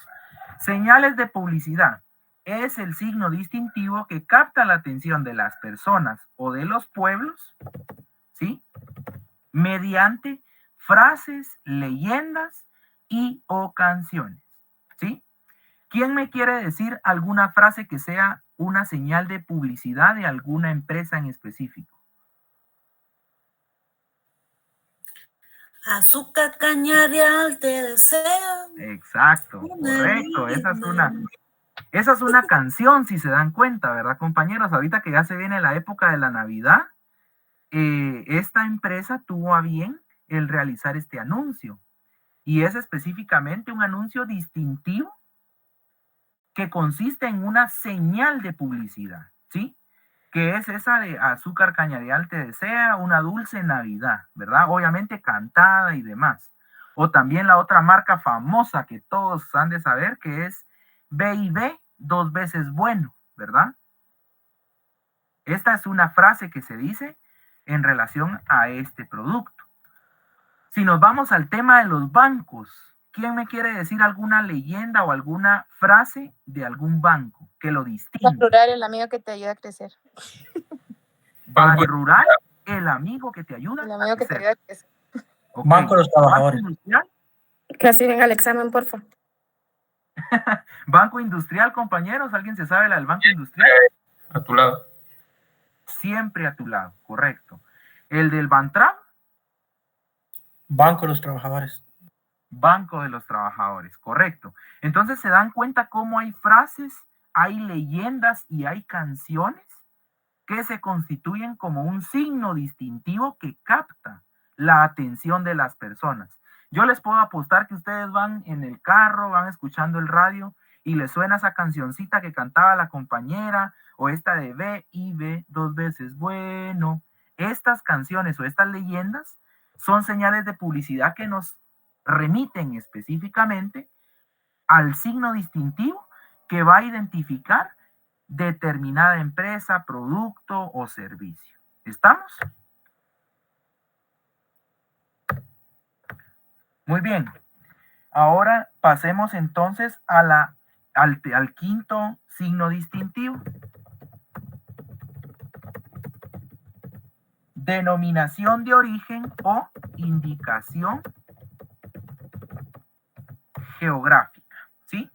Señales de publicidad. Es el signo distintivo que capta la atención de las personas o de los pueblos, ¿sí? Mediante frases, leyendas y o canciones, ¿sí? ¿Quién me quiere decir alguna frase que sea una señal de publicidad de alguna empresa en específico? Azúcar cañareal te deseo. Exacto, correcto. Esa es una canción, si se dan cuenta, ¿verdad, compañeros? Ahorita que ya se viene la época de la Navidad, esta empresa tuvo a bien el realizar este anuncio. Y es específicamente un anuncio distintivo que consiste en una señal de publicidad, ¿sí? Que es esa de azúcar cañareal te desea, una dulce Navidad, ¿verdad? Obviamente cantada y demás. O también la otra marca famosa que todos han de saber, que es B&B, 2 veces bueno, ¿verdad? Esta es una frase que se dice en relación a este producto. Si nos vamos al tema de los bancos, ¿quién me quiere decir alguna leyenda o alguna frase de algún banco que lo distingue? Banco Rural, el amigo que te ayuda a crecer. Banco Rural, el amigo que te ayuda. El amigo que te ayuda a crecer. Okay. Banco de los Trabajadores. Banco Industrial. Que así venga el examen, por favor. Banco Industrial, compañeros. ¿Alguien se sabe la del Banco Industrial? A tu lado. Siempre a tu lado, correcto. El del Bantrap. Banco de los Trabajadores. Banco de los Trabajadores, correcto. Entonces se dan cuenta cómo hay frases, hay leyendas y hay canciones que se constituyen como un signo distintivo que capta la atención de las personas. Yo les puedo apostar que ustedes van en el carro, van escuchando el radio y les suena esa cancioncita que cantaba la compañera o esta de B&B, 2 veces bueno. Estas canciones o estas leyendas son señales de publicidad que nos remiten específicamente al signo distintivo que va a identificar determinada empresa, producto o servicio. ¿Estamos? Muy bien. Ahora pasemos entonces a al quinto signo distintivo. Denominación de origen o indicación geográfica, ¿sí?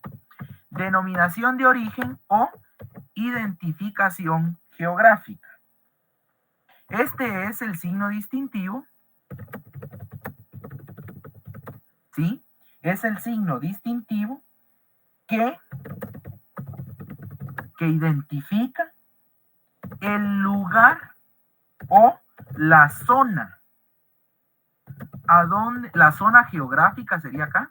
Denominación de origen o identificación geográfica. Este es el signo distintivo, ¿sí? Es el signo distintivo que identifica el lugar o la zona. ¿A dónde? La zona geográfica sería acá.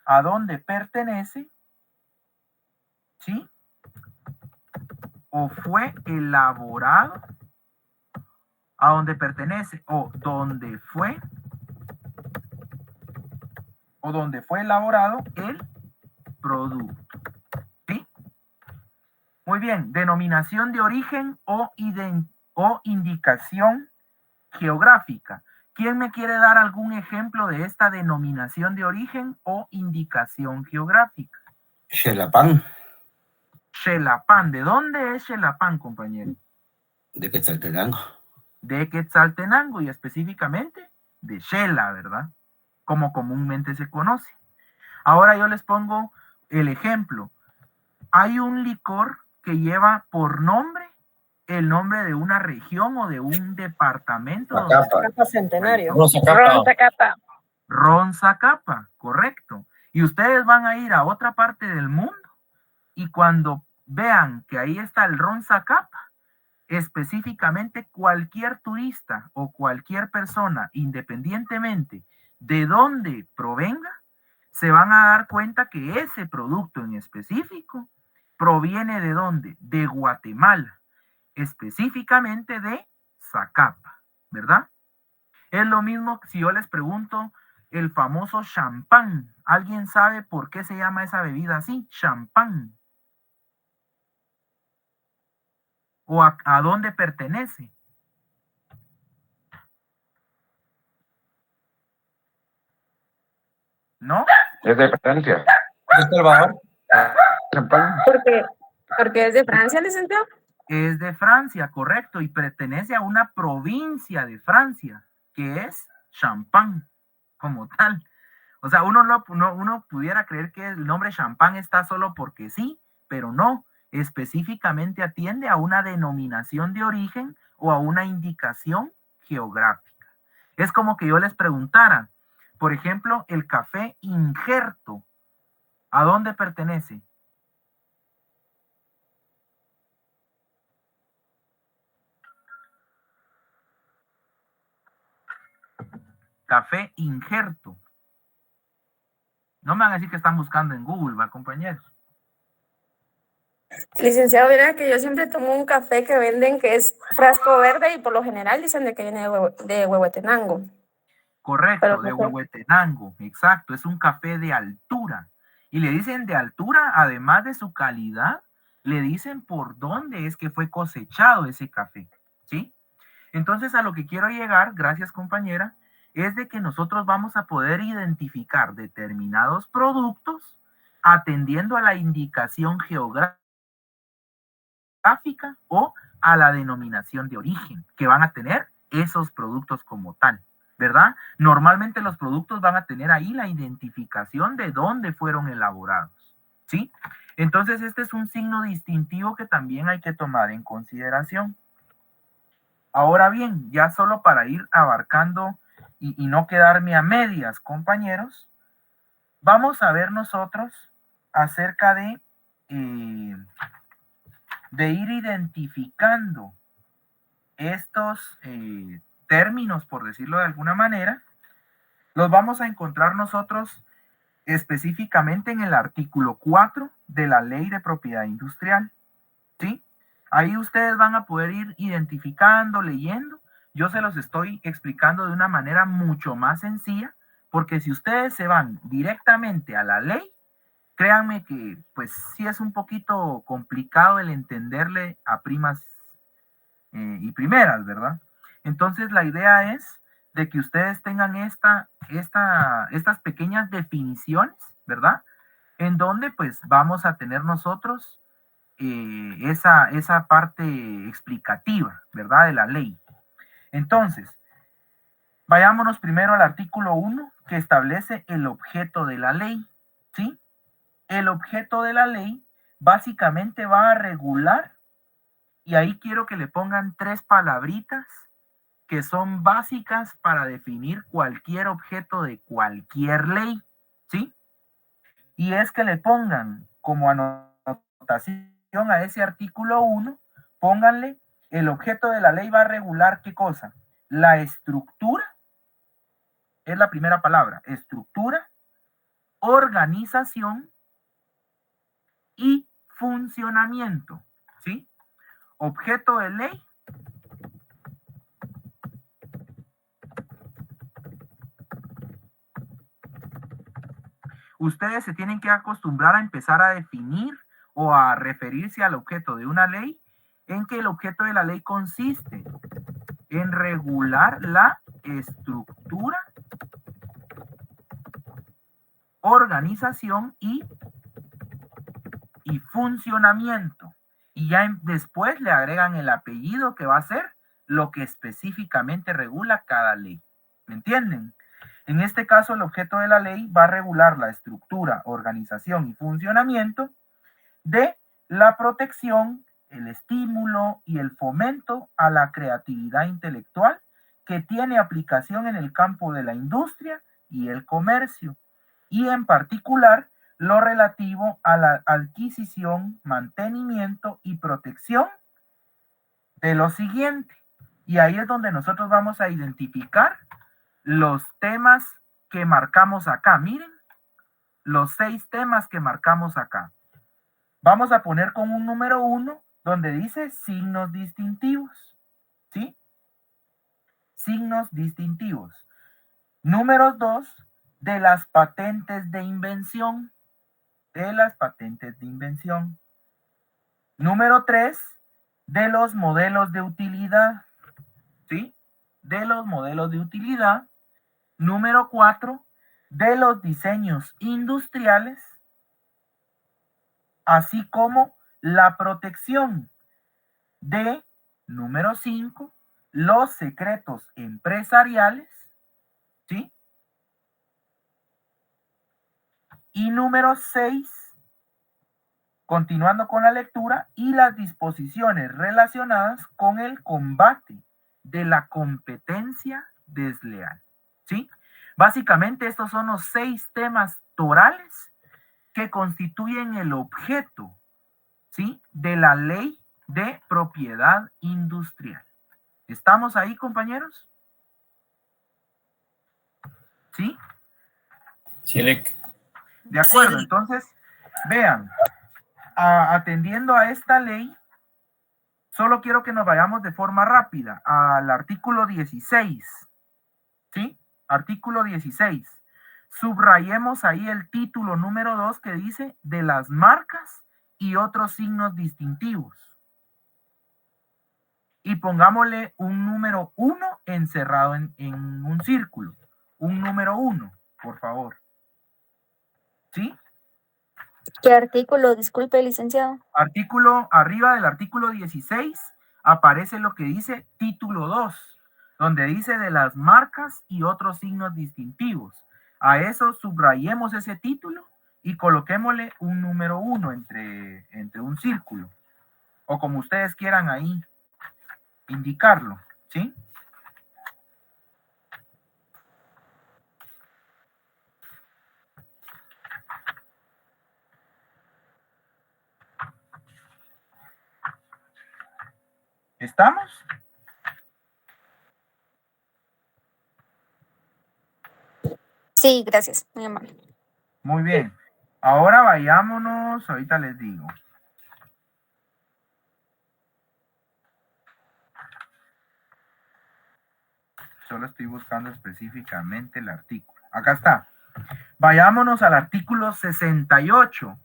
¿A dónde pertenece? ¿Sí? O fue elaborado. A dónde pertenece o dónde fue elaborado el producto. ¿Sí? Muy bien, denominación de origen o indicación geográfica. ¿Quién me quiere dar algún ejemplo de esta denominación de origen o indicación geográfica? Xelapan. Xelapan. ¿De dónde es Xelapan, compañero? De Quetzaltenango. De Quetzaltenango y específicamente de Xela, ¿verdad? Como comúnmente se conoce. Ahora yo les pongo El ejemplo, hay un licor que lleva por nombre el nombre de una región o de un departamento. Capa Centenario. Ron Zacapa, correcto. Y ustedes van a ir a otra parte del mundo y cuando vean que ahí está el Ron Zacapa, específicamente cualquier turista o cualquier persona, independientemente de dónde provenga, se van a dar cuenta que ese producto en específico proviene ¿de dónde? De Guatemala, específicamente de Zacapa, ¿verdad? Es lo mismo si yo les pregunto el famoso champán. ¿Alguien sabe por qué se llama esa bebida así? Champán. ¿O a dónde pertenece? ¿No? Es de Francia. ¿De Salvador? Champán. Porque es de Francia, licenciado. Es de Francia, correcto, y pertenece a una provincia de Francia, que es Champagne, como tal. O sea, uno pudiera creer que el nombre Champagne está solo porque sí, pero no. Específicamente atiende a una denominación de origen o a una indicación geográfica. Es como que yo les preguntara, por ejemplo, el café Injerto, ¿a dónde pertenece? Café Injerto. No me van a decir que están buscando en Google, ¿va, compañeros? Licenciado, verá que yo siempre tomo un café que venden que es frasco verde y por lo general dicen de que viene de Huehuetenango. Correcto, Pero de no sé. Huehuetenango, exacto, es un café de altura. Y le dicen de altura, además de su calidad, le dicen por dónde es que fue cosechado ese café, ¿sí? Entonces a lo que quiero llegar, gracias compañera, es de que nosotros vamos a poder identificar determinados productos atendiendo a la indicación geográfica o a la denominación de origen que van a tener esos productos como tal, ¿verdad? Normalmente los productos van a tener ahí la identificación de dónde fueron elaborados, ¿sí? Entonces este es un signo distintivo que también hay que tomar en consideración. Ahora bien, ya solo para ir abarcando y no quedarme a medias, compañeros, vamos a ver nosotros acerca de ir identificando estos términos, por decirlo de alguna manera. Los vamos a encontrar nosotros específicamente en el artículo 4 de la Ley de Propiedad Industrial, ¿sí? Ahí ustedes van a poder ir identificando, leyendo. Yo se los estoy explicando de una manera mucho más sencilla, porque si ustedes se van directamente a la ley, créanme que pues sí es un poquito complicado el entenderle a primas y primeras, ¿verdad? Entonces la idea es de que ustedes tengan estas pequeñas definiciones, ¿verdad? En donde pues vamos a tener nosotros esa parte explicativa, ¿verdad? De la ley. Entonces, vayámonos primero al artículo 1 que establece el objeto de la ley, ¿sí? El objeto de la ley básicamente va a regular, y ahí quiero que le pongan 3 palabritas que son básicas para definir cualquier objeto de cualquier ley, ¿sí? Y es que le pongan como anotación a ese artículo 1, pónganle, el objeto de la ley va a regular ¿qué cosa? La estructura, es la primera palabra, estructura, organización y funcionamiento, ¿sí? Objeto de ley. Ustedes se tienen que acostumbrar a empezar a definir o a referirse al objeto de una ley, en que el objeto de la ley consiste en regular la estructura, organización y funcionamiento. Y ya después le agregan el apellido que va a ser lo que específicamente regula cada ley. ¿Me entienden? En este caso, el objeto de la ley va a regular la estructura, organización y funcionamiento de la protección, el estímulo y el fomento a la creatividad intelectual que tiene aplicación en el campo de la industria y el comercio, y en particular lo relativo a la adquisición, mantenimiento y protección de lo siguiente. Y ahí es donde nosotros vamos a identificar los temas que marcamos acá. Miren, los 6 temas que marcamos acá. Vamos a poner con un número 1 donde dice signos distintivos. ¿Sí? Signos distintivos. Número 2, de las patentes de invención. De las patentes de invención. Número 3, de los modelos de utilidad. ¿Sí? De los modelos de utilidad. Número 4, de los diseños industriales, así como la protección de, número 5, los secretos empresariales, ¿sí? Y número 6, continuando con la lectura, y las disposiciones relacionadas con el combate de la competencia desleal. ¿Sí? Básicamente estos son los 6 temas torales que constituyen el objeto, ¿sí?, de la ley de propiedad industrial. ¿Estamos ahí, compañeros? ¿Sí? Sí, De acuerdo, entonces, vean, atendiendo a esta ley, solo quiero que nos vayamos de forma rápida al artículo 16, ¿sí? Artículo 16. Subrayemos ahí el título número 2 que dice de las marcas y otros signos distintivos. Y pongámosle un número 1 encerrado en un círculo. Un número 1, por favor. ¿Sí? ¿Qué artículo? Disculpe, licenciado. Artículo, arriba del artículo 16 aparece lo que dice título 2. Donde dice de las marcas y otros signos distintivos. A eso subrayemos ese título y coloquémosle un número 1 entre un círculo. O como ustedes quieran ahí indicarlo, ¿sí? ¿Estamos? Sí, gracias. Muy amable. Muy bien. Ahora vayámonos, ahorita les digo. Solo estoy buscando específicamente el artículo. Acá está. Vayámonos al artículo 68.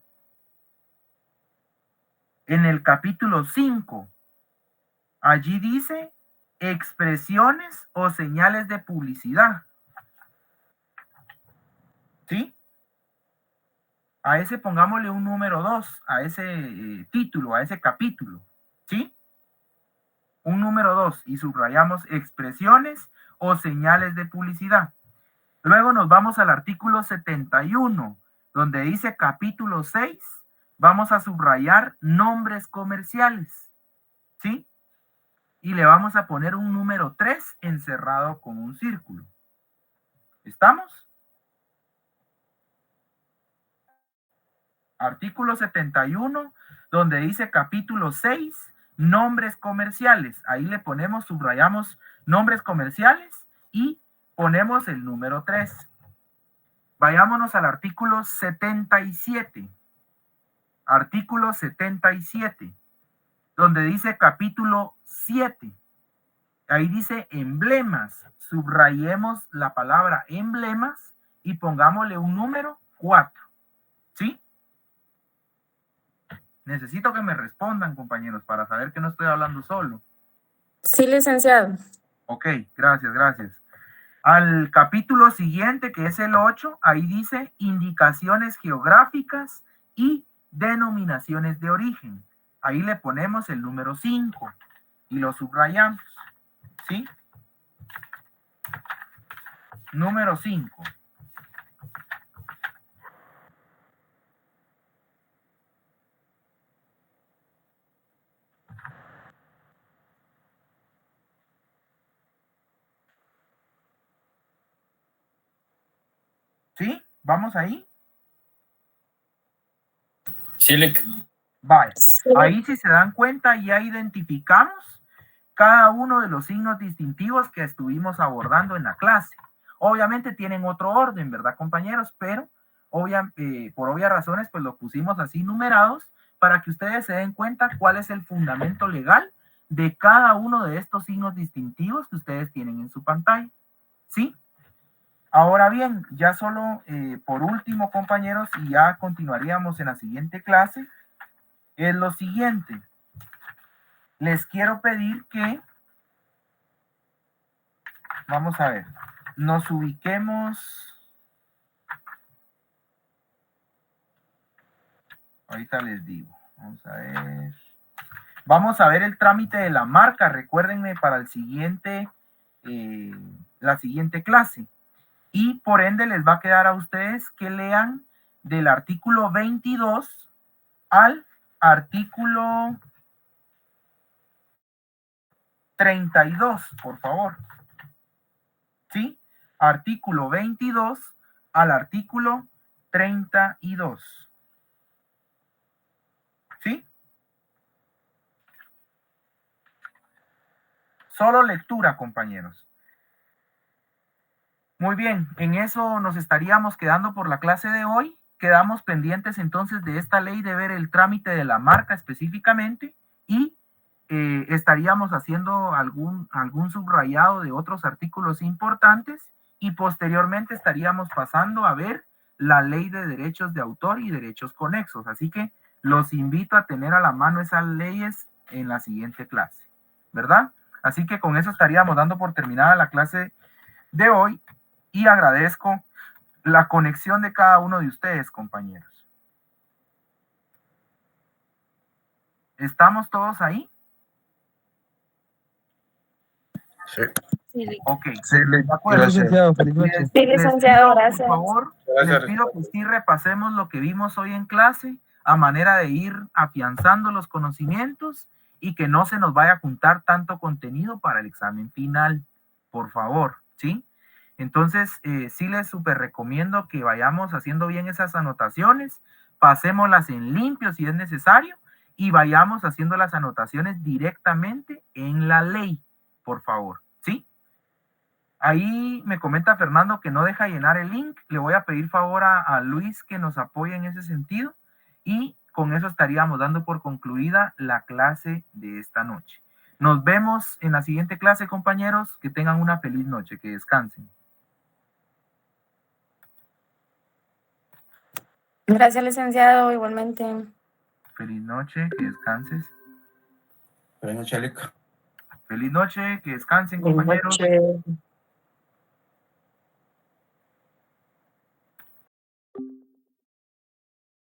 En el capítulo 5. Allí dice expresiones o señales de publicidad. ¿Sí? A ese pongámosle un número 2, a ese título, a ese capítulo. ¿Sí? Un número 2 y subrayamos expresiones o señales de publicidad. Luego nos vamos al artículo 71, donde dice capítulo 6, vamos a subrayar nombres comerciales. ¿Sí? Y le vamos a poner un número 3 encerrado con un círculo. ¿Estamos? Artículo 71, donde dice capítulo 6, nombres comerciales. Ahí le ponemos, subrayamos nombres comerciales y ponemos el número 3. Vayámonos al artículo 77. Artículo 77, donde dice capítulo 7. Ahí dice emblemas. Subrayemos la palabra emblemas y pongámosle un número 4. ¿Sí? Necesito que me respondan, compañeros, para saber que no estoy hablando solo. Sí, licenciado. Ok, gracias, gracias. Al capítulo siguiente, que es el 8, ahí dice indicaciones geográficas y denominaciones de origen. Ahí le ponemos el número 5 y lo subrayamos. ¿Sí? Número 5. ¿Sí? ¿Vamos ahí? Sí, Lic. Vale. Sí. Ahí, si se dan cuenta, ya identificamos cada uno de los signos distintivos que estuvimos abordando en la clase. Obviamente tienen otro orden, ¿verdad, compañeros? Pero por obvias razones, pues lo pusimos así numerados para que ustedes se den cuenta cuál es el fundamento legal de cada uno de estos signos distintivos que ustedes tienen en su pantalla. ¿Sí? Ahora bien, ya solo por último, compañeros, y ya continuaríamos en la siguiente clase, es lo siguiente. Les quiero pedir que, vamos a ver, nos ubiquemos, ahorita les digo, vamos a ver el trámite de la marca, recuérdenme para el siguiente, la siguiente clase, y por ende les va a quedar a ustedes que lean del artículo 22 al artículo 32, por favor. ¿Sí? Artículo 22 al artículo 32. ¿Sí? Solo lectura, compañeros. Muy bien, en eso nos estaríamos quedando por la clase de hoy. Quedamos pendientes entonces de esta ley de ver el trámite de la marca específicamente y estaríamos haciendo algún subrayado de otros artículos importantes y posteriormente estaríamos pasando a ver la ley de derechos de autor y derechos conexos. Así que los invito a tener a la mano esas leyes en la siguiente clase, ¿verdad? Así que con eso estaríamos dando por terminada la clase de hoy y agradezco la conexión de cada uno de ustedes, compañeros. ¿Estamos todos ahí? Sí. Sí, Ok. Sí, Lic. De acuerdo. Gracias. Feliz noche. Sí, licenciado, Por gracias. favor, Gracias. les pido que sí repasemos lo que vimos hoy en clase a manera de ir afianzando los conocimientos y que no se nos vaya a juntar tanto contenido para el examen final, por favor, ¿sí? Entonces, sí les súper recomiendo que vayamos haciendo bien esas anotaciones, pasémoslas en limpio si es necesario y vayamos haciendo las anotaciones directamente en la ley, por favor, ¿sí? Ahí me comenta Fernando que no deja llenar el link. Le voy a pedir favor a Luis que nos apoye en ese sentido. Y con eso estaríamos dando por concluida la clase de esta noche. Nos vemos en la siguiente clase, compañeros. Que tengan una feliz noche, que descansen. Gracias, licenciado, igualmente. Feliz noche, que descanses. Feliz noche, Lic. Feliz noche, que descansen, Buenas compañeros. noches.